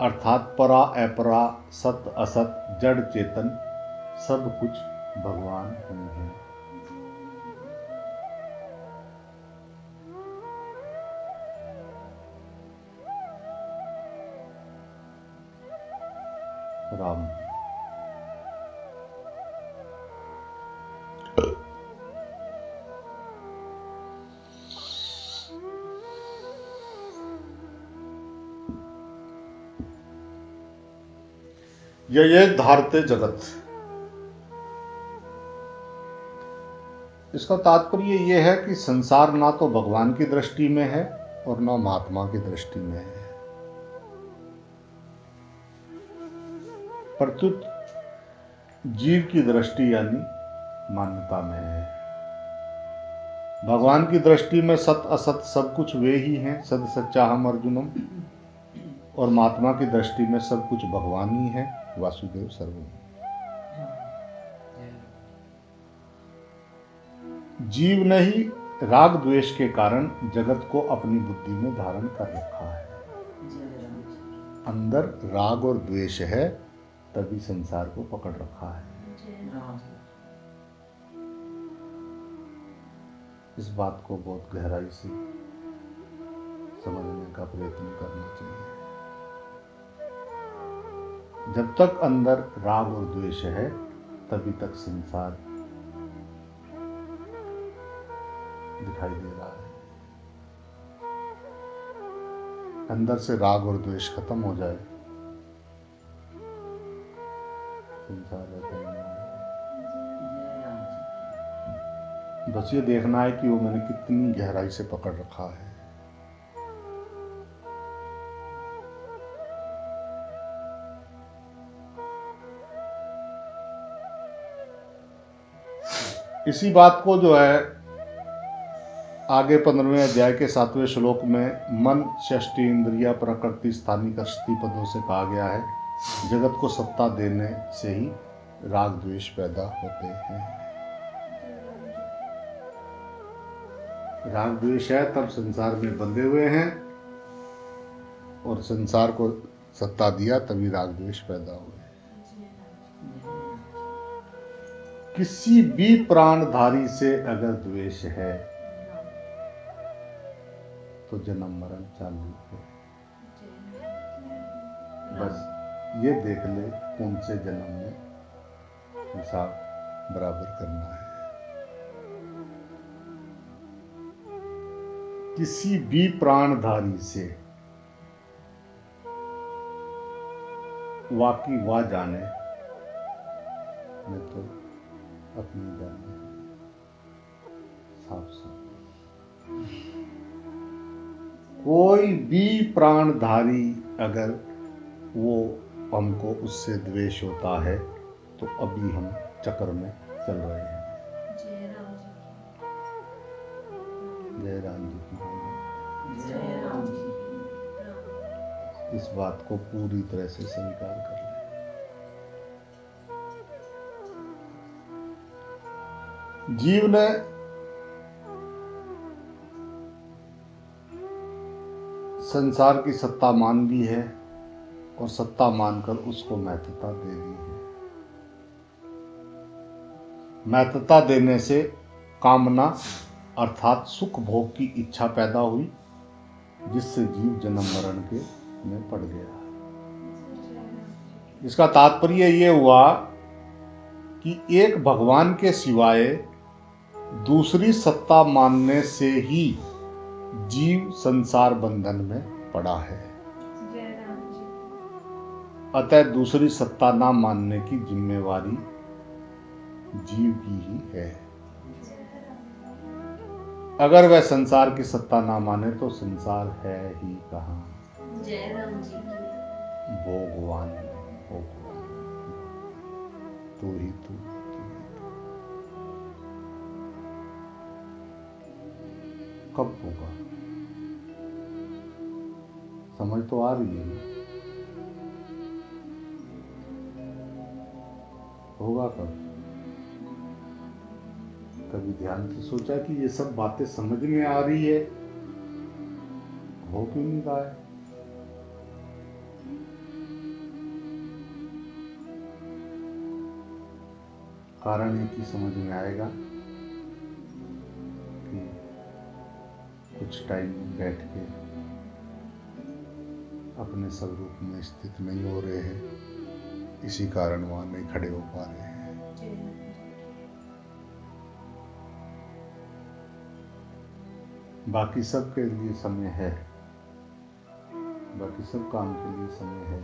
अर्थात परा अपरा सत असत जड़ चेतन सब कुछ भगवान ही हैं। राम। ये धारते जगत, इसका तात्पर्य यह है कि संसार ना तो भगवान की दृष्टि में है और ना महात्मा की दृष्टि में है, प्रत्युत जीव की दृष्टि यानी मान्यता में है। भगवान की दृष्टि में सत असत सब कुछ वे ही हैं, सद सच्चा हम अर्जुनम, और महात्मा की दृष्टि में सब कुछ भगवान ही है, वासुदेव सर्वम। जीव ने ही राग द्वेष के कारण जगत को अपनी बुद्धि में धारण कर रखा है। अंदर राग और द्वेष है, तभी संसार को पकड़ रखा है। इस बात को बहुत गहराई से समझने का प्रयत्न करना चाहिए। जब तक अंदर राग और द्वेष है, तभी तक संसार दिखाई दे रहा है। अंदर से राग और द्वेष खत्म हो जाए, संसार रहता ही नहीं। बस ये देखना है कि वो मैंने कितनी गहराई से पकड़ रखा है। इसी बात को जो है आगे 15वें अध्याय के 7वें श्लोक में मन, षष्ठी, इंद्रिया, प्रकृति, स्थानी, कष्टी पदों से कहा गया है, जगत को सत्ता देने से ही राग द्वेष पैदा होते हैं। राग द्वेष है तब संसार में बंधे हुए हैं, और संसार को सत्ता दिया तभी राग द्वेष पैदा हुए। किसी भी प्राणधारी से अगर द्वेष है तो जन्म मरण चालू है। बस ये देख ले कौन से जन्म में हिसाब बराबर करना है। किसी भी प्राणधारी से वाकी वाह जाने, मैं तो अपनी जाने साफ साफ। कोई भी प्राणधारी अगर वो हमको उससे द्वेष होता है तो अभी हम चक्र में चल रहे हैं। जय राम जी की बोलो। जय राम जी। इस बात को पूरी तरह से स्वीकार कर ले। जीव ने संसार की सत्ता मान ली है और सत्ता मानकर उसको महत्वता दे दी है। महत्वता देने से कामना अर्थात सुख भोग की इच्छा पैदा हुई, जिससे जीव जन्म मरण के में पड़ गया। इसका तात्पर्य यह हुआ कि एक भगवान के सिवाय दूसरी सत्ता मानने से ही जीव संसार बंधन में पड़ा है। अतः दूसरी सत्ता ना मानने की जिम्मेवारी जीव की ही है। अगर वह संसार की सत्ता ना माने तो संसार है ही कहां। जय राम जी की। भोगवान भोगवान, तू ही तू। कब होगा? समझ तो आ रही है, होगा कब? कभी ध्यान से सोचा कि ये सब बातें समझ में आ रही है, हो क्यों नहीं रहा है? कारण एक ही समझ में आएगा कि कुछ टाइम बैठ के अपने स्वरूप में स्थित नहीं हो रहे हैं, इसी कारण वहां नहीं खड़े हो पा रहे हैं। बाकी सब के लिए समय है, बाकी सब काम के लिए समय है।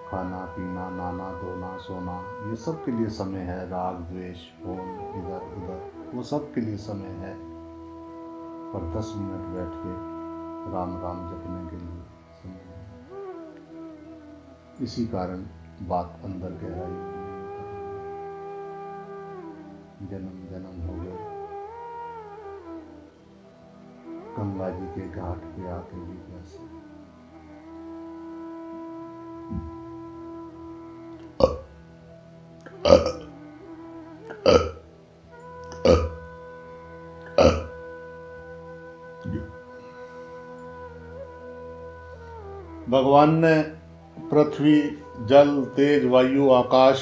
खाना पीना, नहाना धोना, सोना, ये सब के लिए समय है। राग द्वेष, फोन, इधर उधर, वो सब के लिए समय है। पर 10 मिनट बैठ के राम राम जपने के लिए समय है। इसी कारण बात अंदर गहराई में नहीं उतर रही। जन्म जन्म हो गए, गंगा जी के घाट पे आके भी वैसे। भगवान ने पृथ्वी, जल, तेज, वायु, आकाश,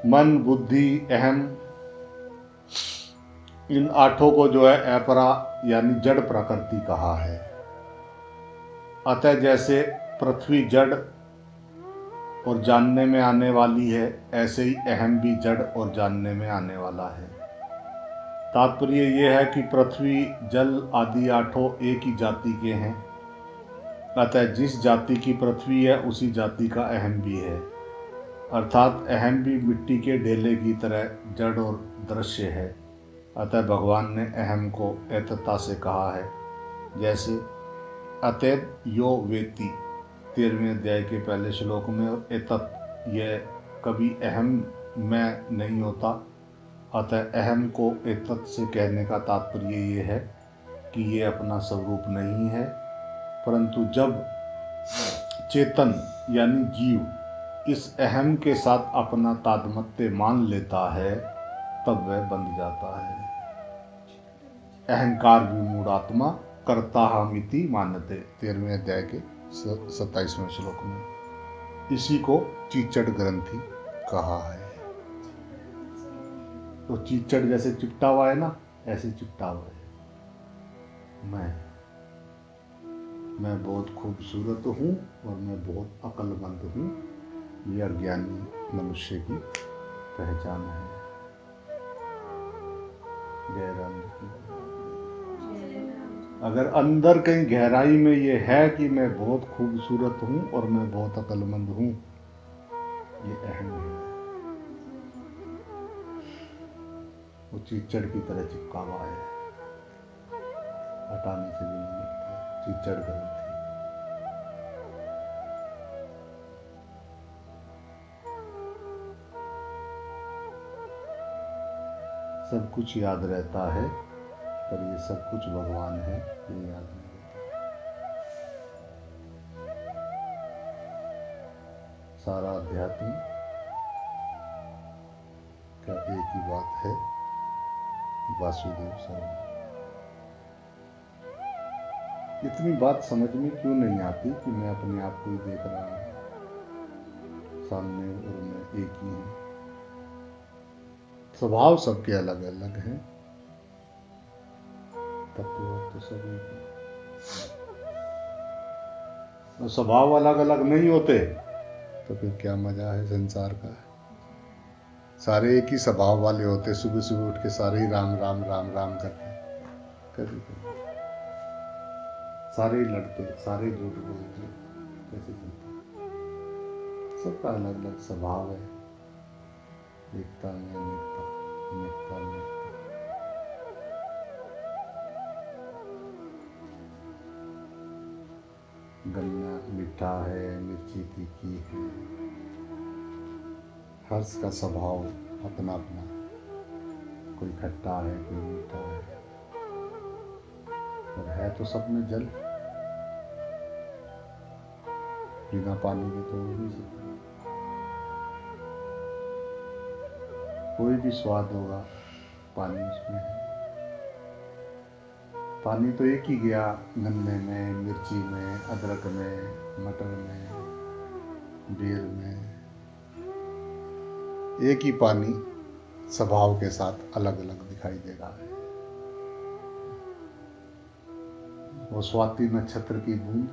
मन, बुद्धि, अहम, इन 8 को जो है अपरा यानी जड़ प्रकृति कहा है। अतः जैसे पृथ्वी जड़ और जानने में आने वाली है, ऐसे ही अहम भी जड़ और जानने में आने वाला है। तात्पर्य यह है कि पृथ्वी, जल आदि 8 एक ही जाति के हैं। अतः जिस जाति की पृथ्वी है, उसी जाति का अहम भी है। अर्थात अहम भी मिट्टी के ढेले की तरह जड़ और दृश्य है। अतः भगवान ने अहम को एतता से कहा है। जैसे अतएव यो वेति 13वें अध्याय के पहले श्लोक में, और एतत् यह कभी अहम में नहीं होता। अतः अहम को एतत् से कहने का तात्पर्य ये है कि ये अपना स्वरूप नहीं है, परंतु जब चेतन यानी जीव इस अहम के साथ अपना तादात्म्य मान लेता है, तब वह बंध जाता है। अहंकार विमूढ़ात्मा कर्ता हमिति मानते 13वें अध्याय के 27वें श्लोक में। इसी को चीचड़ ग्रंथि कहा है। तो चीचड़ जैसे चिपटा हुआ है ना, ऐसे चिपटा हुआ है। मैं बहुत खूबसूरत हूँ और मैं बहुत अक्लमंद हूँ। ये अज्ञानी मनुष्य की पहचान है। गहराई की, अगर अंदर कहीं गहराई में ये है कि मैं बहुत खूबसूरत हूँ और मैं बहुत अक्लमंद हूँ, ये अहम है। वो चीचड़ की तरह चिपका हुआ है, हटाने से भी नहीं मिलता। चीचड़ ग्रंथि। सब कुछ याद रहता है, पर ये सब कुछ भगवान है, ये याद नहीं रहता। सारा अध्यात्म का एक ही बात है, वासुदेव सर्वम। इतनी बात समझ में क्यों नहीं आती कि मैं अपने आप को ही देख रहा हूं सामने और मैं एक ही हूं। स्वभाव सबके अलग अलग हैं, तत्व तो सभी के। और स्वभाव अलग अलग नहीं होते तो फिर क्या मजा है संसार का। सारे एक ही स्वभाव वाले होते, सुबह सुबह उठ के सारे ही राम राम राम राम करते, कभी कभी सारे ही लड़ते, सारे झूठ बोलते, कैसे चलता। सबका अलग अलग स्वभाव है। एकता में अनेकता, अनेकता में एकता। गन्ना मीठा है, मिर्ची तीखी है। हर का स्वभाव अपना अपना, कोई खट्टा है, कोई मीठा है, और है तो सब में जल। बिना पानी के तो हो नहीं सकता। कोई भी स्वाद होगा, पानी उसमें है। पानी तो एक ही गया, गन्ने में, मिर्ची में, अदरक में, मटर में, बेर में। एक ही पानी स्वभाव के साथ अलग अलग दिखाई दे रहा है। वो स्वाति नक्षत्र की बूंद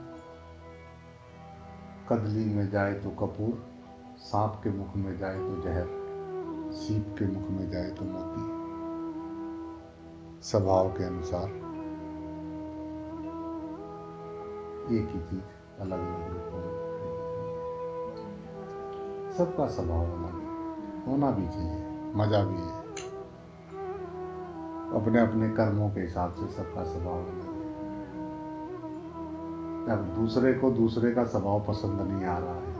कदली में जाए तो कपूर, सांप के मुख में जाए तो जहर, सीप के मुख में जाए तो मोती। स्वभाव के अनुसार एक ही चीज अलग अलग रूपों में दिखाई देती है। सबका स्वभाव अलग है, होना भी चाहिए, मजा भी है। अपने अपने कर्मों के हिसाब से सबका स्वभाव अलग है। अब दूसरे को दूसरे का स्वभाव पसंद नहीं आ रहा है,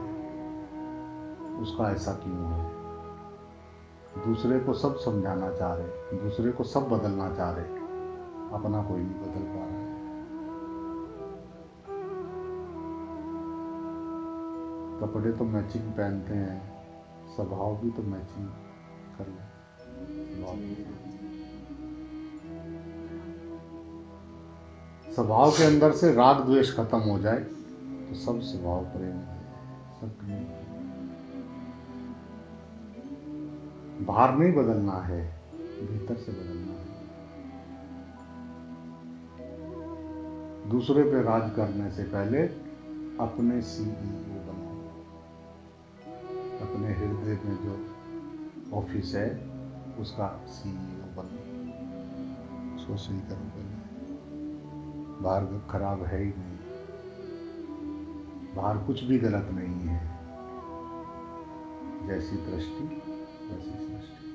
उसका ऐसा क्यों है? दूसरे को सब समझाना चाह रहे, दूसरे को सब बदलना चाह रहे, अपना कोई नहीं बदल पा रहा है। कपड़े तो मैचिंग पहनते हैं, स्वभाव भी तो मैचिंग कर ले। स्वभाव के अंदर से राग द्वेष खत्म हो जाए तो सब स्वभाव प्रेम है, सब प्रेम है। बाहर नहीं बदलना है, भीतर से बदलना है। दूसरे पे राज करने से पहले अपने सीईओ बनो। अपने हृदय में जो ऑफिस है उसका सीईओ बनो, उसको सही करो पहले। बाहर खराब है ही नहीं, बाहर कुछ भी गलत नहीं है। जैसी दृष्टि वैसी सृष्टि।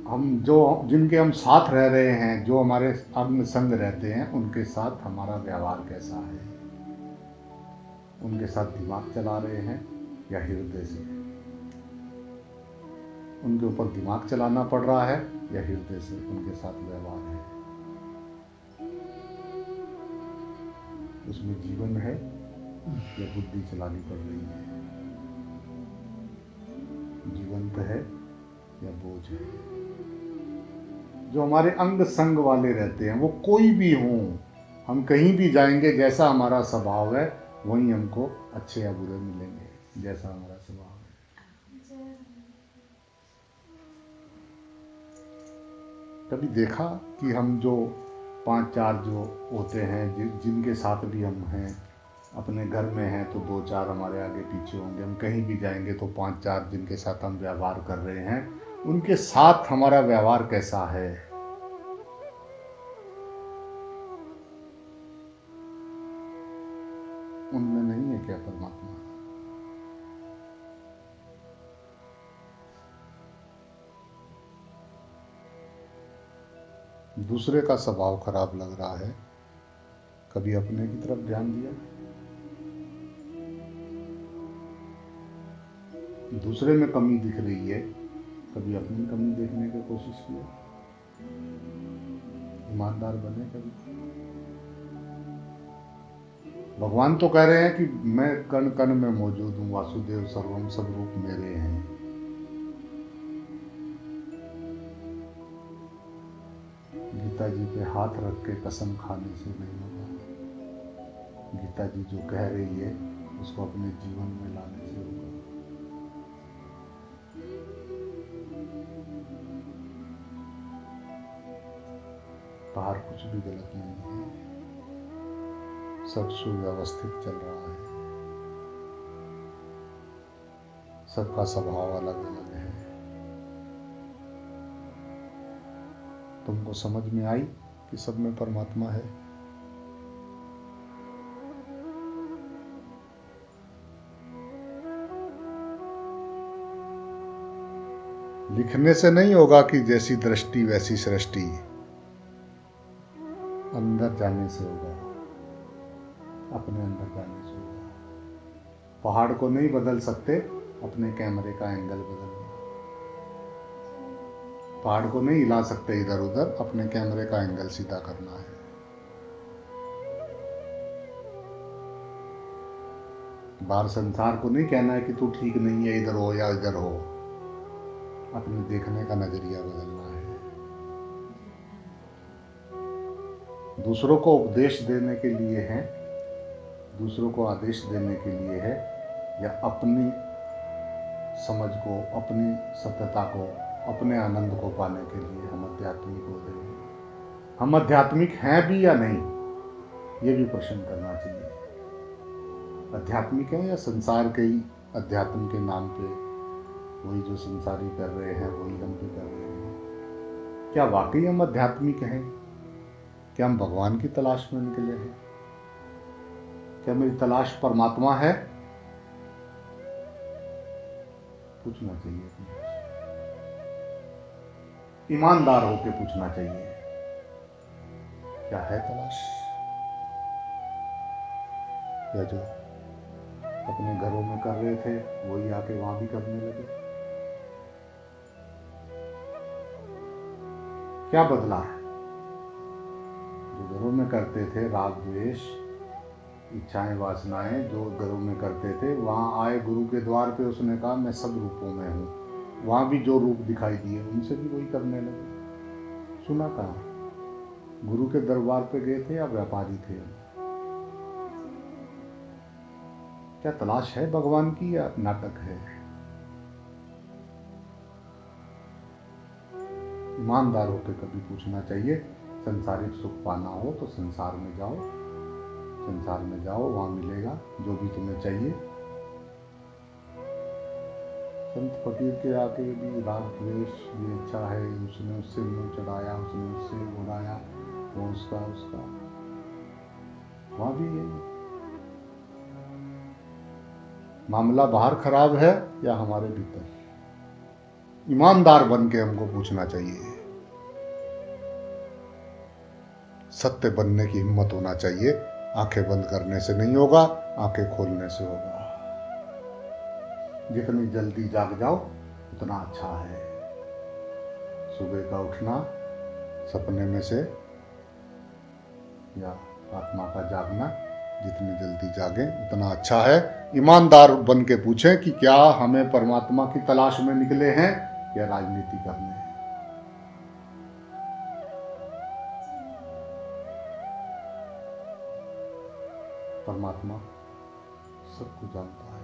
हम जो जिनके हम साथ रह रहे हैं, जो हमारे अंग संग रहते हैं, उनके साथ हमारा व्यवहार कैसा है? उनके साथ दिमाग चला रहे हैं या हृदय से? उनके ऊपर दिमाग चलाना पड़ रहा है या हृदय से उनके साथ व्यवहार है? उसमें जीवन है या बुद्धि चलानी पड़ रही है? जीवंत है या बोझ है? जो हमारे अंग संग वाले रहते हैं, वो कोई भी हो, हम कहीं भी जाएंगे, जैसा हमारा स्वभाव है वहीं हमको अच्छे या बुरे मिलेंगे, जैसा हमारा स्वभाव है। कभी देखा कि हम जो 5-4 जो होते हैं, जिनके साथ भी हम हैं, अपने घर में हैं तो 2-4 हमारे आगे पीछे होंगे, हम कहीं भी जाएंगे तो 5-4 जिनके साथ हम व्यवहार कर रहे हैं, उनके साथ हमारा व्यवहार कैसा है? उनमें नहीं है क्या परमात्मा? दूसरे का स्वभाव खराब लग रहा है, कभी अपने की तरफ ध्यान दिया? दूसरे में कमी दिख रही है, कभी अपनी कमी देखने की कोशिश किया? ईमानदार बने कभी? भगवान तो कह रहे हैं कि मैं कण कण में मौजूद हूं, वासुदेव सर्वम, सब रूप मेरे हैं। गीता जी पे हाथ रख के कसम खाने से नहीं होगा। गीता जी जो कह रही है उसको अपने जीवन में लाने से होगा। बाहर कुछ भी गलत नहीं है, सब सुव्यवस्थित चल रहा है, सबका स्वभाव अलग अलग है। तुमको समझ में आई कि सब में परमात्मा है? लिखने से नहीं होगा कि जैसी दृष्टि वैसी सृष्टि, अंदर जाने से होगा, अपने अंदर जाने से होगा। पहाड़ को नहीं बदल सकते, अपने कैमरे का एंगल बदलना। पहाड़ को नहीं हिला सकते इधर उधर, अपने कैमरे का एंगल सीधा करना है। बाहर संसार को नहीं कहना है कि तू ठीक नहीं है, इधर हो या इधर हो। अपने देखने का नजरिया बदलना है। दूसरों को उपदेश देने के लिए है, दूसरों को आदेश देने के लिए है, या अपनी समझ को, अपनी सत्यता को, अपने आनंद को पाने के लिए हम आध्यात्मिक हो रहे हैं। हम आध्यात्मिक हैं भी या नहीं, ये भी प्रश्न करना चाहिए। आध्यात्मिक है या संसार के ही अध्यात्म के नाम पे वही जो संसारी कर रहे हैं वही हम भी कर रहे हैं? क्या वाकई हम आध्यात्मिक हैं? क्या हम भगवान की तलाश में निकले हैं? क्या मेरी तलाश परमात्मा है? पूछना चाहिए अपने से। ईमानदार होकर पूछना चाहिए, क्या है तलाश? या जो अपने घरों में कर रहे थे वही आके वहां भी करने लगे? क्या बदला है? जो घरों में करते थे राग द्वेष इच्छाएं वासनाएं जो घरों में करते थे, वहां आए गुरु के द्वार पे, उसने कहा मैं सब रूपों में हूं। वहां भी जो रूप दिखाई दिए उनसे भी वही करने लगे। सुना कहा? गुरु के दरबार पे गए थे या व्यापारी थे? क्या तलाश है भगवान की या नाटक है? ईमानदार होकर कभी पूछना चाहिए। संसारिक सुख पाना हो तो संसार में जाओ, संसार में जाओ, वहां मिलेगा जो भी तुम्हें चाहिए। संत फकीर के आके भी राग द्वेष ये इच्छा है, उसने उससे मुंह चढ़ाया, उसने उससे उड़ाया, वो उसका वहां भी यही मामला। बाहर खराब है या हमारे भीतर? ईमानदार बन के हमको पूछना चाहिए। सत्य बनने की हिम्मत होना चाहिए। आंखें बंद करने से नहीं होगा, आंखें खोलने से होगा। जितनी जल्दी जाग जाओ उतना अच्छा है। सुबह का उठना सपने में से या आत्मा का जागना, जितनी जल्दी जागे उतना अच्छा है। ईमानदार बन के पूछें कि क्या हमें परमात्मा की तलाश में निकले हैं या राजनीति करने हैं? परमात्मा सब कुछ जानता है,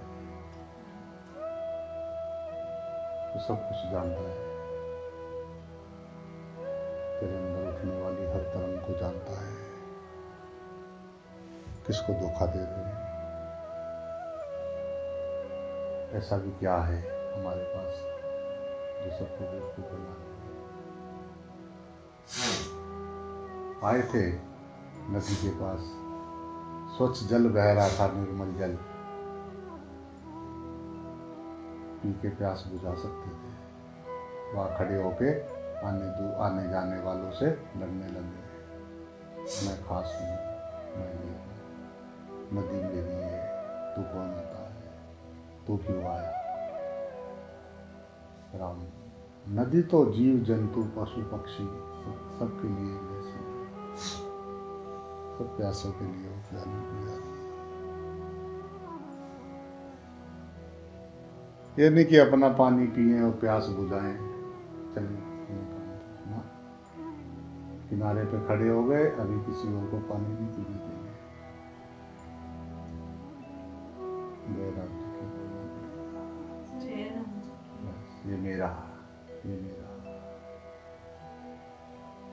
वो सब कुछ जानता है। तेरे अंदर उठने वाली हर तरंग को जानता है। किसको धोखा दे रहे हैं? ऐसा भी क्या है हमारे पास जो सबको बेवकूफ बना रहे हैं? आए थे नदी के पास, स्वच्छ जल बह रहा था, निर्मल जल, पी के प्यास बुझा सकते थे। वहां खड़े होके आने जाने वालों से लड़ने लगे। मैं खास हूँ, मैं ये हूँ, नदी मेरी है, तू कौन होता है, तू क्यों आया? राम, नदी तो जीव जंतु पशु पक्षी सबके लिए वैसे, सब प्यासों के लिए प्याली पी जाती है। ये नहीं कि अपना पानी पिए और प्यास बुझाएं, चलिए ना, किनारे पे खड़े हो गए, अभी किसी और को पानी नहीं पीने देंगे। जय राम जी की, ये मेरा, ये मेरा।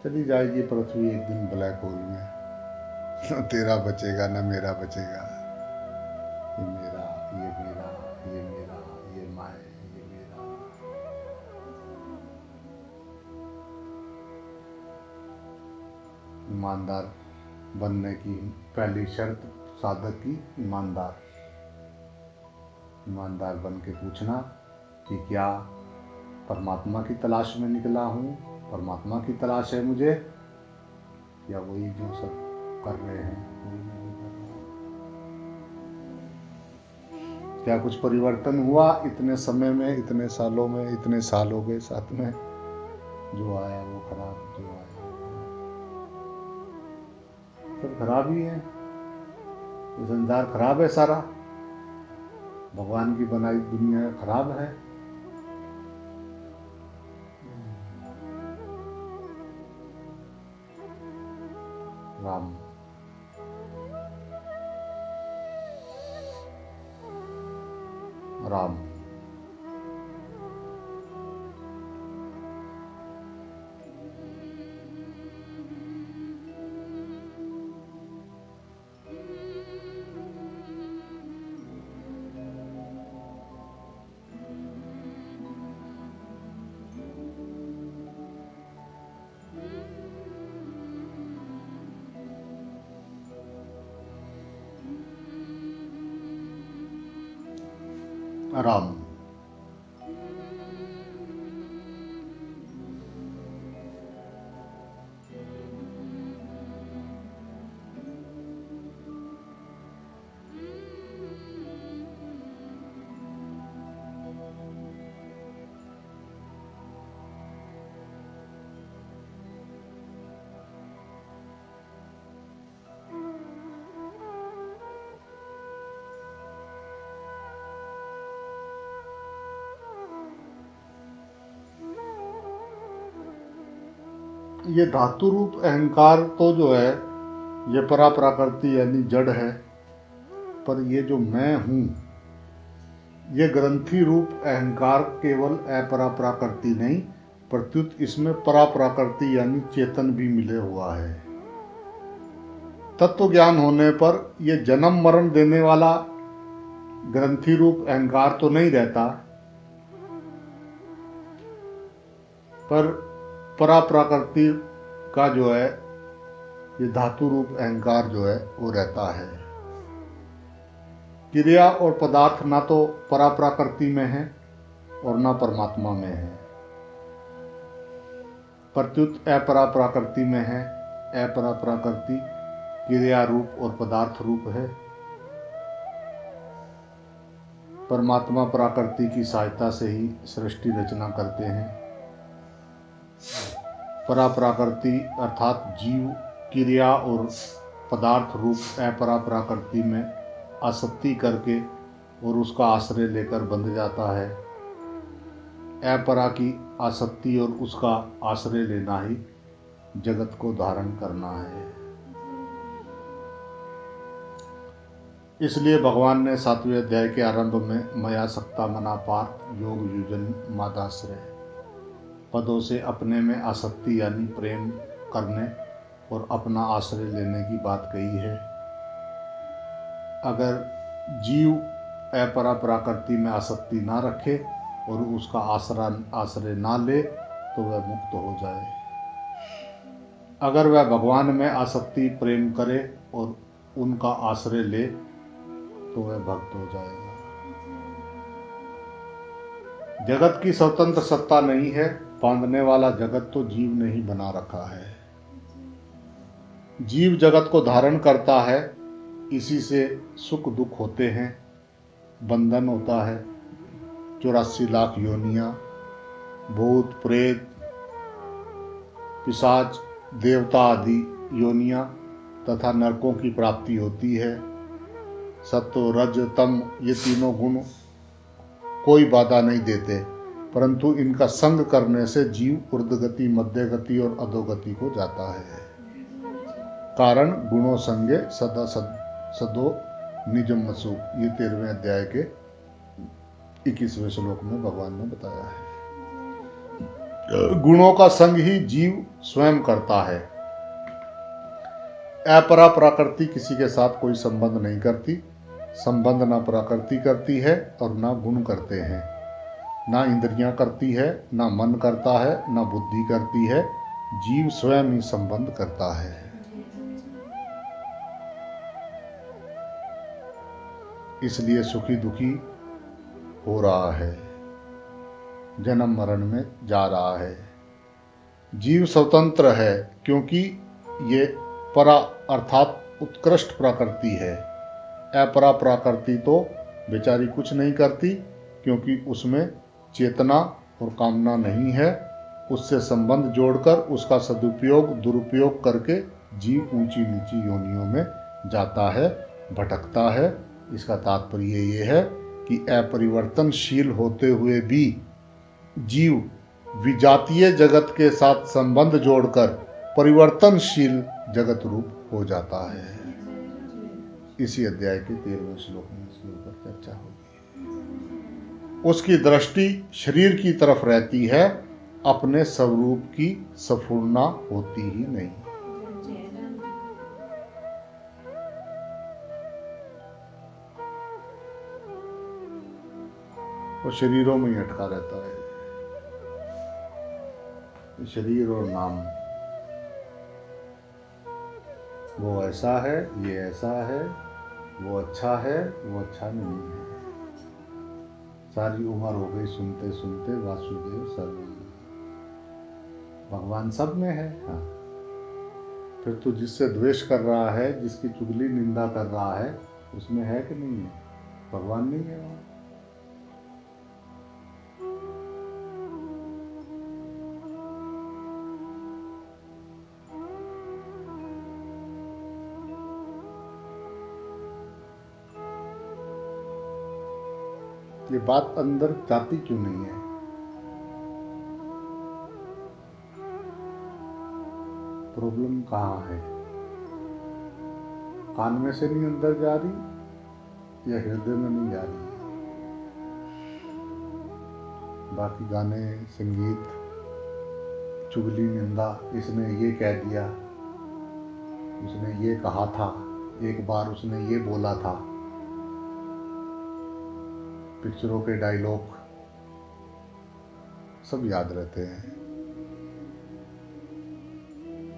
चली जाएगी पृथ्वी एक दिन ब्लैक होल में, न तेरा बचेगा न मेरा बचेगा। ये मेरा, ये मेरा, ये मेरा, ये मैं, ये मेरा। ईमानदार बनने की पहली शर्त साधक की ईमानदार। ईमानदार बन के पूछना कि क्या परमात्मा की तलाश में निकला हूँ, परमात्मा की तलाश है मुझे, या वही जो सब कर रहे हैं वही मैं भी कर रहा हूँ? क्या कुछ परिवर्तन हुआ इतने समय में, इतने सालों में? इतने साल हो गए साथ में, जो आया वो खराब, जो आया सब खराब ही है। ये संसार खराब है सारा, भगवान की बनाई दुनिया खराब है। राम, राम। राम। ये धातु रूप अहंकार तो जो है ये परा प्राकृति यानी जड़ है, पर ये जो मैं हूं ये ग्रंथि रूप अहंकार केवल अपरा प्राकृति नहीं, प्रत्युत इसमें परा प्राकृति यानी चेतन भी मिले हुआ है। तत्व ज्ञान होने पर ये जन्म मरण देने वाला ग्रंथि रूप अहंकार तो नहीं रहता, पर परा प्राकृति का जो है ये धातु रूप अहंकार जो है वो रहता है। क्रिया और पदार्थ ना तो परा प्राकृति में है और ना परमात्मा में है, प्रत्युत अपरा प्राकृति में है। अपरा प्राकृति क्रिया रूप और पदार्थ रूप है। परमात्मा प्राकृति की सहायता से ही सृष्टि रचना करते हैं। परा प्राकृति अर्थात जीव क्रिया और पदार्थ रूप अपरा प्राकृति में आसक्ति करके और उसका आश्रय लेकर बंध जाता है। अपरा की आसक्ति और उसका आश्रय लेना ही जगत को धारण करना है। इसलिए भगवान ने 7वें अध्याय के आरंभ में मया सक्ता मना पार्थ योग युजन मादाश्रय पदों से अपने में आसक्ति यानी प्रेम करने और अपना आश्रय लेने की बात कही है। अगर जीव अपरा प्राकृति में आसक्ति ना रखे और उसका आश्रय ना ले तो वह मुक्त हो जाए। अगर वह भगवान में आसक्ति प्रेम करे और उनका आश्रय ले तो वह भक्त हो जाएगा। जगत की स्वतंत्र सत्ता नहीं है, बांधने वाला जगत तो जीव ने ही बना रखा है। जीव जगत को धारण करता है, इसी से सुख दुख होते हैं, बंधन होता है। 84 लाख योनियां, भूत प्रेत पिशाच देवता आदि योनियां तथा नरकों की प्राप्ति होती है। सत्व रज तम ये तीनों गुण कोई बाधा नहीं देते, परंतु इनका संग करने से जीव ऊर्ध्वगति मध्य गति और अधोगति को जाता है। कारण गुणों संगे सदा सदो निजम मसु, ये 13वें अध्याय के 21वें श्लोक में भगवान ने बताया है। गुणों का संग ही जीव स्वयं करता है। अपरा प्रकृति किसी के साथ कोई संबंध नहीं करती। संबंध ना प्रकृति करती है और ना गुण करते हैं, ना इंद्रियां करती है, ना मन करता है, ना बुद्धि करती है। जीव स्वयं ही संबंध करता है। इसलिए सुखी दुखी हो रहा है, जन्म मरण में जा रहा है। जीव स्वतंत्र है क्योंकि ये परा अर्थात उत्कृष्ट प्रकृति है। अपरा प्रकृति तो बेचारी कुछ नहीं करती, क्योंकि उसमें चेतना और कामना नहीं है। उससे संबंध जोड़कर उसका सदुपयोग दुरुपयोग करके जीव ऊंची नीची योनियों में जाता है, भटकता है। इसका तात्पर्य ये है कि अपरिवर्तनशील होते हुए भी जीव विजातीय जगत के साथ संबंध जोड़कर परिवर्तनशील जगत रूप हो जाता है। इसी अध्याय के 13वें श्लोक में इसके ऊपर चर्चा होगी। उसकी दृष्टि शरीर की तरफ रहती है, अपने स्वरूप की स्फुरना होती ही नहीं। वो शरीरों में ही अटका रहता है। शरीर और नाम, वो ऐसा है, ये ऐसा है, वो अच्छा है, वो अच्छा नहीं है। सारी उम्र हो गई सुनते सुनते वासुदेव सर्वम, भगवान सब में है। हाँ, फिर तू जिससे द्वेष कर रहा है, जिसकी चुगली निंदा कर रहा है, उसमें है कि नहीं है? भगवान नहीं है वहां? ये बात अंदर जाती क्यों नहीं है? प्रॉब्लम कहाँ है? कान में से नहीं अंदर जा रही या हृदय में नहीं जा रही? बाकी गाने, संगीत, चुगली, निंदा, इसने ये कह दिया, उसने ये कहा था, एक बार उसने ये बोला था, पिक्चरों के डायलॉग सब याद रहते हैं।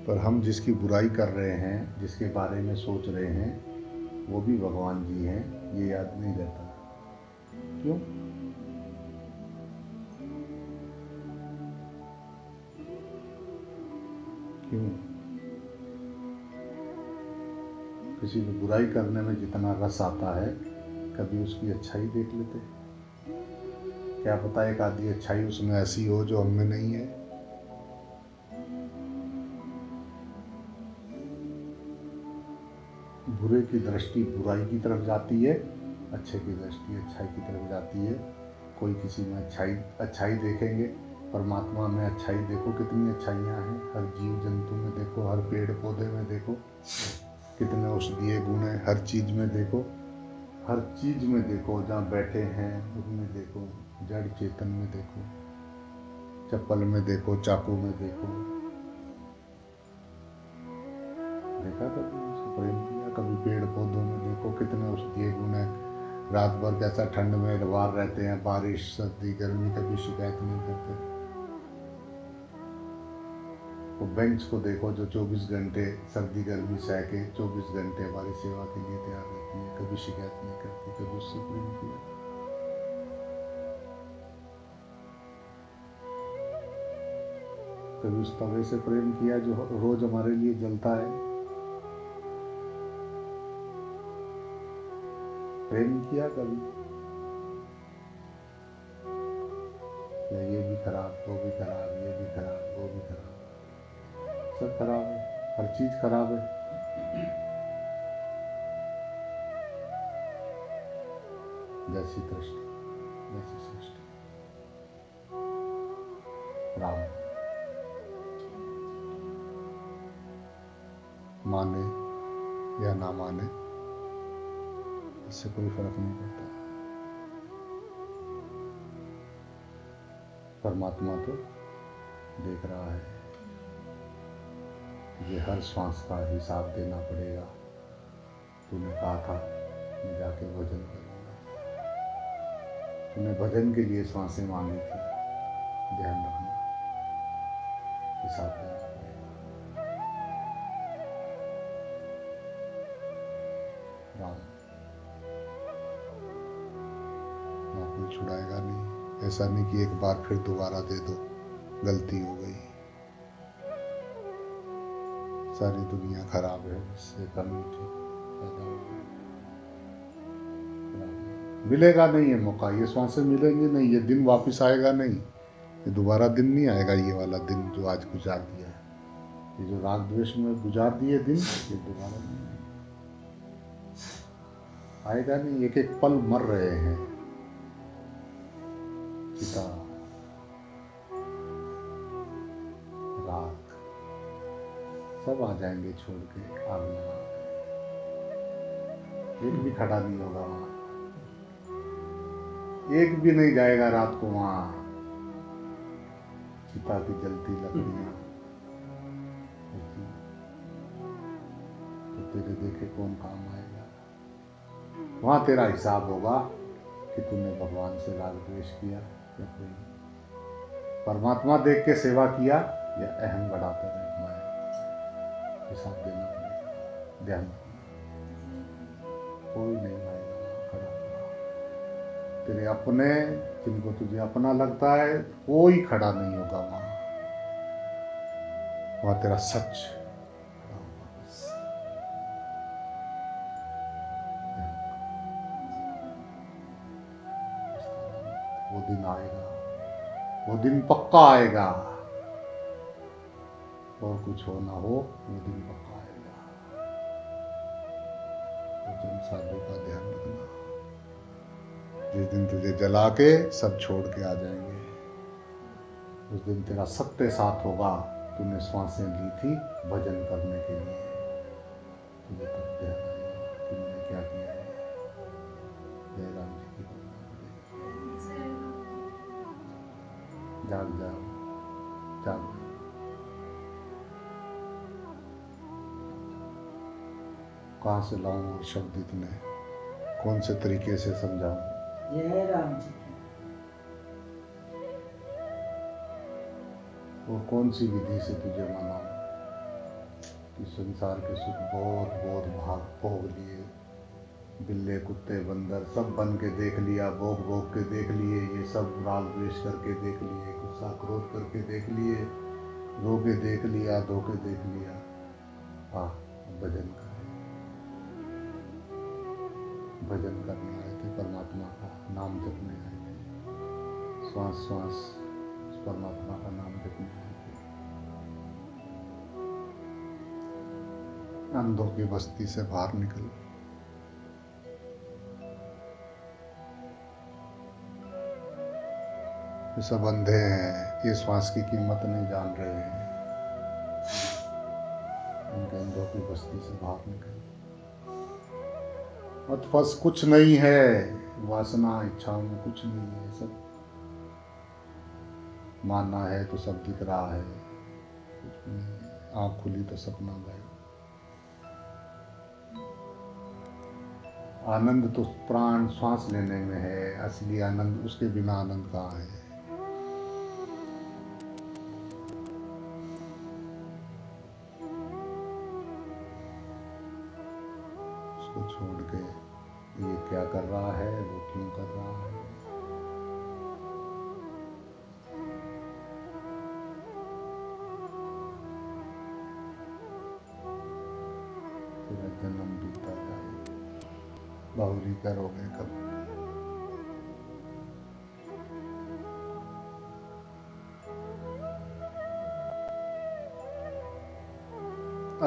पर हम जिसकी बुराई कर रहे हैं, जिसके बारे में सोच रहे हैं, वो भी भगवान जी हैं, ये याद नहीं रहता। क्यों? क्यों? किसी की बुराई करने में जितना रस आता है, कभी उसकी अच्छाई देख लेते? क्या पता एक आधी अच्छाई उसमें ऐसी हो जो हम में नहीं है। बुरे की दृष्टि बुराई की तरफ जाती है, अच्छे की दृष्टि अच्छाई की तरफ जाती है। कोई किसी में अच्छाई देखेंगे, परमात्मा में अच्छाई देखो, कितनी अच्छाइयाँ हैं। हर जीव जंतु में देखो, हर पेड़ पौधे में देखो, कितने औषधीय गुण हैं। हर चीज में देखो, हर चीज में देखो, जहाँ बैठे हैं उनमें देखो, जड़ चेतन में देखो, चप्पल में देखो, चाकू में देखो। देखा कभी उसको प्रेम किया? कभी पेड़ पौधों में देखो, कितने औषधीय गुण है। रात भर कैसा ठंड में रवार रहते हैं, बारिश सर्दी गर्मी, कभी शिकायत नहीं करते। वो बेंच को देखो जो 24 घंटे सर्दी गर्मी सह के 24 घंटे हमारी सेवा के लिए तैयार रहती है, कभी शिकायत नहीं करती। कभी उससे प्रेम किया? कभी उस तवे से प्रेम किया जो रोज हमारे लिए जलता है? प्रेम किया कभी? या ये भी खराब, वो भी खराब, ये भी खराब, वो भी खराब, सब खराब है, हर चीज खराब है। जैसी दृष्टि जैसी सृष्टि। राम माने या ना माने, इससे कोई फर्क नहीं पड़ता। परमात्मा तो देख रहा है। ये हर श्वास का हिसाब देना पड़ेगा। तूने कहा था मैं जाके भजन करूंगा, तूने भजन के लिए श्वासें मांगी थी, ध्यान रखना, हिसाब देना पड़ेगा। राम ना कोई छुड़ाएगा नहीं। ऐसा नहीं कि एक बार फिर दोबारा दे दो, गलती हो गई। सारी दुनिया खराब है, इससे कमी ठीक पैदा हो गई। मिलेगा नहीं ये मौका, ये श्वासें मिलेंगे नहीं, ये दिन वापस आएगा नहीं, ये दोबारा दिन नहीं आएगा। ये वाला दिन जो आज गुजार दिया है, ये जो राग द्वेष में गुजार दिए दिन, ये दोबारा नहीं आएगा नहीं। एक एक पल मर रहे हैं। चिता, राख, सब आ जाएंगे छोड़ के, आग लगा। एक भी खड़ा नहीं होगा वहां। एक भी नहीं जाएगा रात को वहां चिता की जलती लकड़ियां तो तेरे देखे कौन काम आएगा। वहां तेरा हिसाब होगा कि तूने भगवान से राग द्वेष किया या कोई परमात्मा देख के सेवा किया या अहम बढ़ाते रहे। मैं हिसाब देना पड़ेगा, ध्यान रखना। कोई नहीं आएगा खड़ा होगा। तेरे अपने जिनको तुझे अपना लगता है कोई खड़ा नहीं होगा वहां तेरा सच खड़ा होगा बस। वो दिन आएगा, वो दिन पक्का आएगा, और कुछ हो ना हो वो दिन पक्का आएगा। तो जन साधु का ध्यान रखना, जिस दिन तुझे जला के सब छोड़ के आ जाएंगे उस दिन तेरा सत्य साथ होगा। तूने श्वासें ली थी भजन करने के लिए, तुझे तब ध्यान आएगा कि मैंने क्या किया है। जय राम जी की जाग जाओ, जाग जाओ। कहाँ से लाऊं और शब्द इतने, कौन से तरीके से समझाऊं। जय राम जी की। और कौन सी विधि से तुझे मनाऊं कि संसार के सुख बहुत बहुत भाग भोग लिए, बिल्ले कुत्ते बंदर सब बन के देख लिया, भोग भोग के देख लिए, ये सब राग द्वेष करके देख लिए, गुस्सा क्रोध करके देख लिए, रो के देख लिया, धो के देख लिया। भजन करें, भजन करने आए थे परमात्मा का, नाम जपने आए थे, श्वास श्वास परमात्मा का नाम जपने आए थे। अंधों की बस्ती से बाहर निकल। ये सब अंधे हैं, ये श्वास की कीमत नहीं जान रहे हैं। उनके अंधों की बस्ती से बाहर निकल मत फंस। कुछ नहीं है, वासना इच्छाओं में कुछ नहीं है। सब मानना है तो सब दिख रहा है, कुछ नहीं है। आँख खुली तो सपना गए। आनंद तो प्राण श्वास लेने में है, असली आनंद, उसके बिना आनंद कहाँ है। उसको छोड़ के ये क्या कर रहा है, वो क्यों कर रहा है। तेरा जन्म बीता जाए, बाहुली करोगे कब।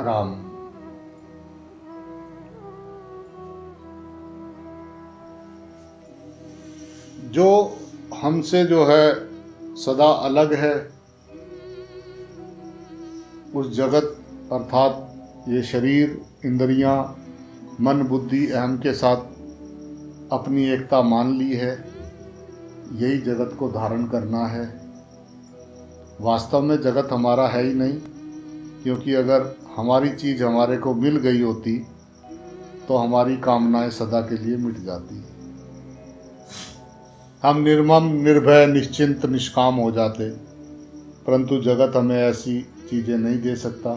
राम जो हमसे जो है सदा अलग है, उस जगत अर्थात ये शरीर, इंद्रियां, मन, बुद्धि, अहम के साथ अपनी एकता मान ली है। यही जगत को धारण करना है। वास्तव में जगत हमारा है ही नहीं, क्योंकि अगर हमारी चीज हमारे को मिल गई होती तो हमारी कामनाएं सदा के लिए मिट जाती। हम निर्मम, निर्भय, निश्चिंत, निष्काम हो जाते। परंतु जगत हमें ऐसी चीजें नहीं दे सकता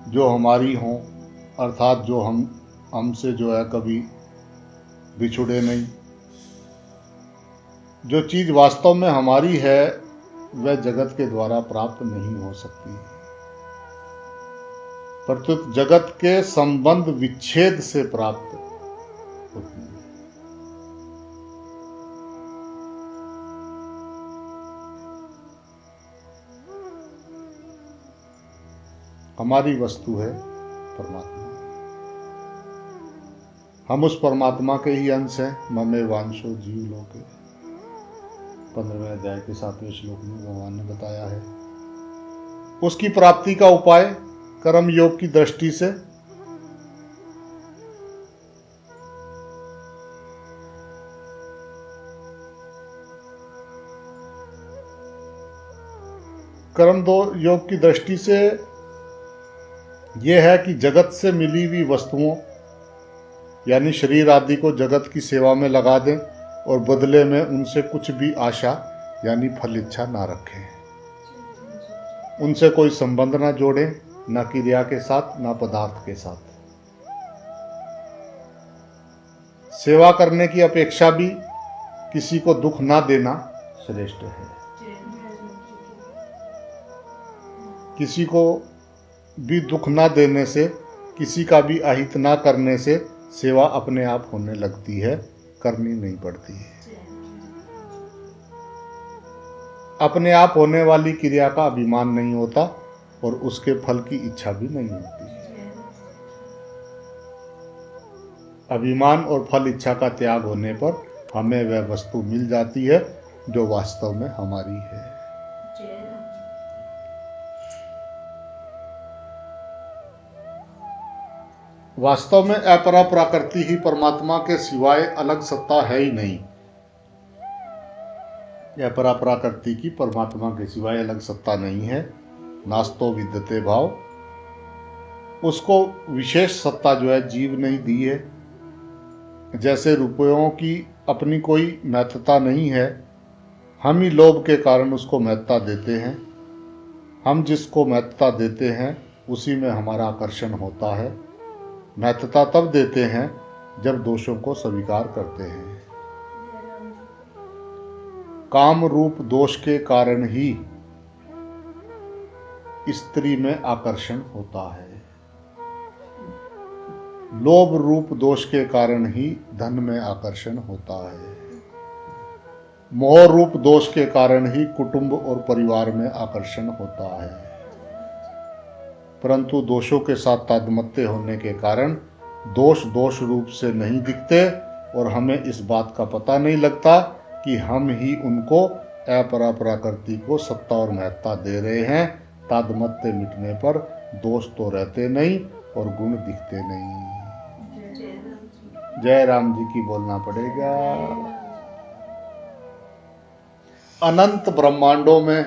जो हमारी हों, अर्थात जो हमसे जो है कभी बिछुड़े नहीं। जो चीज वास्तव में हमारी है वह जगत के द्वारा प्राप्त नहीं हो सकती, परंतु जगत के संबंध विच्छेद से प्राप्त होती है। हमारी वस्तु है परमात्मा। हम उस परमात्मा के ही अंश हैं। ममे वांशो जीव लोके, 15वें अध्याय के 7वें श्लोक में भगवान ने बताया है। उसकी प्राप्ति का उपाय कर्म योग की दृष्टि से कर्म दो योग की दृष्टि से यह है कि जगत से मिली हुई वस्तुओं यानी शरीर आदि को जगत की सेवा में लगा दें और बदले में उनसे कुछ भी आशा यानी फल इच्छा ना रखें। उनसे कोई संबंध ना जोड़ें, ना क्रिया के साथ ना पदार्थ के साथ। सेवा करने की अपेक्षा भी किसी को दुख ना देना श्रेष्ठ है। किसी को भी दुख ना देने से, किसी का भी अहित ना करने से सेवा अपने आप होने लगती है, करनी नहीं पड़ती है। अपने आप होने वाली क्रिया का अभिमान नहीं होता और उसके फल की इच्छा भी नहीं होती। अभिमान और फल इच्छा का त्याग होने पर हमें वह वस्तु मिल जाती है जो वास्तव में हमारी है। वास्तव में अपरा प्रकृति ही परमात्मा के सिवाय अलग सत्ता है ही नहीं। अपरा प्रकृति की परमात्मा के सिवाय अलग सत्ता नहीं है। नास्तो विद्यते भाव, उसको विशेष सत्ता जो है जीव नहीं दी है। जैसे रुपयों की अपनी कोई महत्ता नहीं है, हम ही लोभ के कारण उसको महत्ता देते हैं। हम जिसको महत्ता देते हैं उसी में हमारा आकर्षण होता है। महत्ता तब देते हैं जब दोषों को स्वीकार करते हैं। काम रूप दोष के कारण ही स्त्री में आकर्षण होता है। लोभ रूप दोष के कारण ही धन में आकर्षण होता है। मोह रूप दोष के कारण ही कुटुंब और परिवार में आकर्षण होता है। परंतु दोषों के साथ तादात्म्य होने के कारण दोष रूप से नहीं दिखते और हमें इस बात का पता नहीं लगता कि हम ही उनको अपरा प्रकृति को सत्ता और महत्ता दे रहे हैं। तादात्म्य मिटने पर दोष तो रहते नहीं और गुण दिखते नहीं। जय राम जी की बोलना पड़ेगा। अनंत ब्रह्मांडों में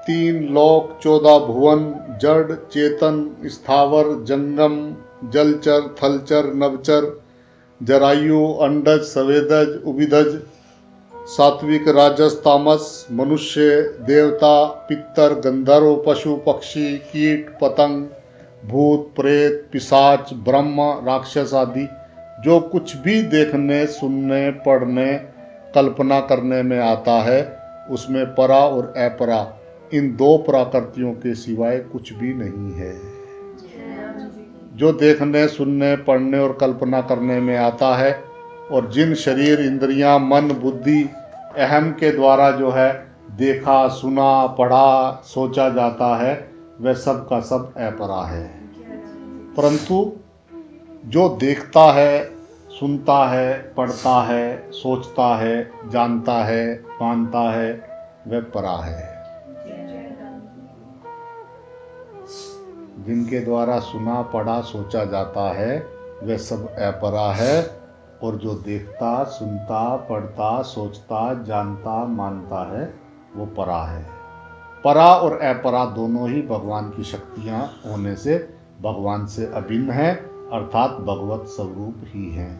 3 लोक, 14 भुवन, जड़ चेतन, स्थावर जंगम, जलचर थलचर नवचर, जरायु अंडज सवेदज उभिदज, सात्विक राजस तामस, मनुष्य देवता पितर गंधर्व पशु पक्षी कीट पतंग, भूत प्रेत पिशाच ब्रह्म राक्षस आदि जो कुछ भी देखने सुनने पढ़ने कल्पना करने में आता है, उसमें परा और अपरा इन 2 प्रकृतियों के सिवाय कुछ भी नहीं है। जो देखने सुनने पढ़ने और कल्पना करने में आता है और जिन शरीर इंद्रियां मन बुद्धि अहम के द्वारा जो है देखा सुना पढ़ा सोचा जाता है, वह सब का सब अपरा है। परंतु जो देखता है सुनता है पढ़ता है सोचता है जानता है मानता है, वह परा है। जिनके द्वारा सुना पढ़ा सोचा जाता है वह सब अपरा है और जो देखता सुनता पढ़ता सोचता जानता मानता है वो परा है। परा और अपरा दोनों ही भगवान की शक्तियां होने से भगवान से अभिन्न है, अर्थात भगवत स्वरूप ही है।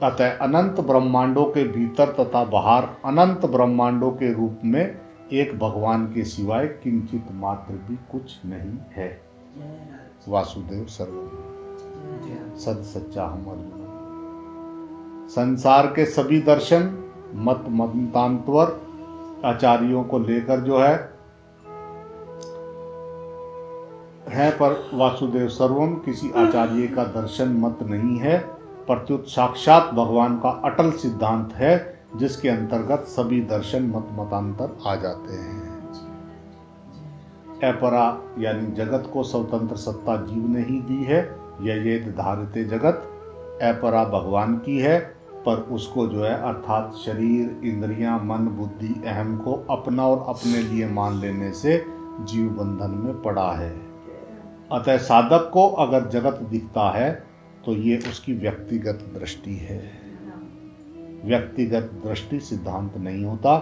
अतः अनंत ब्रह्मांडों के भीतर तथा बाहर अनंत ब्रह्मांडों के रूप में एक भगवान के सिवाय किंचित मात्र भी कुछ नहीं है। वासुदेव सर्वम सद सच्चा हम अर्जुन। संसार के सभी दर्शन मत मतांतर आचार्यों को लेकर जो है पर वासुदेव सर्वम किसी आचार्य का दर्शन मत नहीं है, प्रत्युत साक्षात भगवान का अटल सिद्धांत है जिसके अंतर्गत सभी दर्शन मत मतांतर आ जाते हैं। अपरा यानी जगत को स्वतंत्र सत्ता जीव ने ही दी है। ये धारित जगत अपरा भगवान की है, पर उसको जो है अर्थात शरीर इंद्रियां मन बुद्धि अहम को अपना और अपने लिए मान लेने से जीव बंधन में पड़ा है। अतः साधक को अगर जगत दिखता है तो ये उसकी व्यक्तिगत दृष्टि है। व्यक्तिगत दृष्टि सिद्धांत नहीं होता।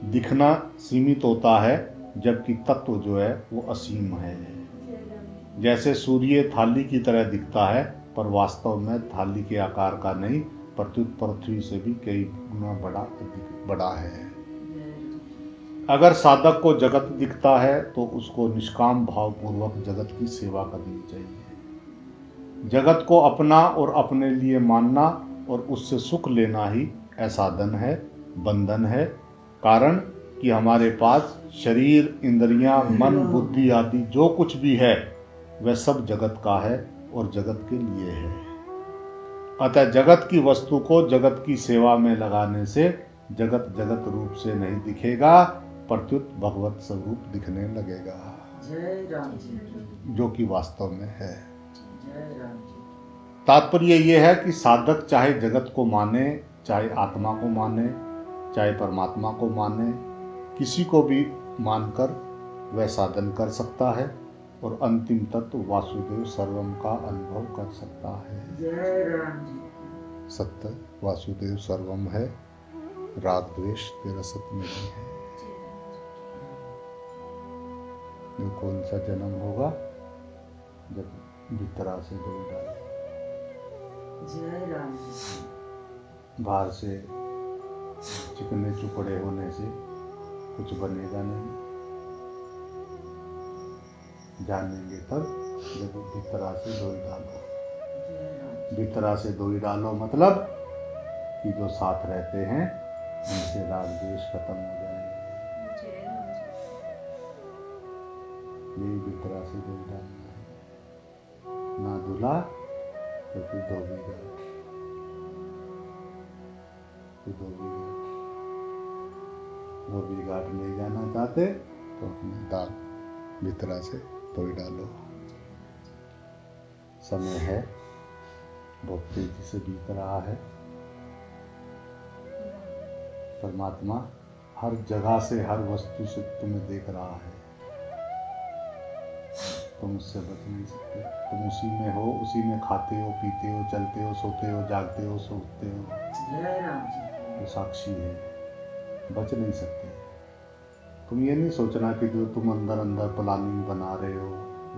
दिखना सीमित होता है, जबकि तत्व जो है वो असीम है। जैसे सूर्य थाली की तरह दिखता है, पर वास्तव में थाली के आकार का नहीं, प्रत्युत पृथ्वी से भी कई गुना बड़ा है। अगर साधक को जगत दिखता है तो उसको निष्काम भाव पूर्वक जगत की सेवा करनी चाहिए। जगत को अपना और अपने लिए मानना और उससे सुख लेना ही असाधन है, बंधन है। कारण कि हमारे पास शरीर, इंद्रियां, मन, बुद्धि आदि जो कुछ भी है वह सब जगत का है और जगत के लिए है। अतः जगत की वस्तु को जगत की सेवा में लगाने से जगत जगत रूप से नहीं दिखेगा, प्रत्युत भगवत स्वरूप दिखने लगेगा, जय राम जी। जो कि वास्तव में है। जय राम जी। तात्पर्य यह है कि साधक चाहे जगत को माने, चाहे आत्मा को माने, चाहे परमात्मा को माने, किसी को भी मानकर वह साधन कर सकता है और अंतिम तत्व वासुदेव सर्वम का अनुभव कर सकता है। जय राम जी। सत्य वासुदेव सर्वम है, राग द्वेष तेरा सत में नहीं है। ये कौन सा जन्म होगा जब भीतरा से डोल डाले। जय राम जी। बाहर से चिकने चुपड़े होने से कुछ बनेगा नहीं, जानेंगे तब जब भीतरा से डोल डालो। भीतरा से डोल डालो मतलब कि जो साथ रहते हैं उनसे राग द्वेष खत्म हो जाए, यही भीतरा से डोल डालना है। ना धुला तो फिर धोबी घाट, धोबी घाट नहीं जाना चाहते तो अपने दाग भीतरा से धोई डालो। समय है, बहुत तेजी से बीत रहा है। परमात्मा हर जगह से, हर वस्तु से तुम्हें देख रहा है, तुम उससे बच नहीं सकते। तुम उसी में हो, उसी में खाते हो, पीते हो, चलते हो, सोते हो, जागते हो, सोते हो। जय राम जी। वो साक्षी है, बच नहीं सकते। तुम ये नहीं सोचना कि जो तुम अंदर अंदर प्लानिंग बना रहे हो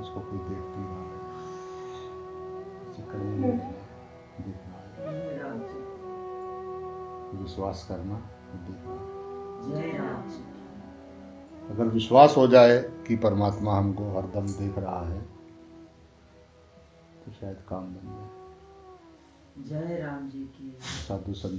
उसको कोई देख नहीं रहा है, देख रहा है। जय राम जी। विश्वास करना, देखना। जय राम जी। अगर विश्वास हो जाए कि परमात्मा हमको हरदम देख रहा है तो शायद काम बन जाए। जय राम जी की। साधु संत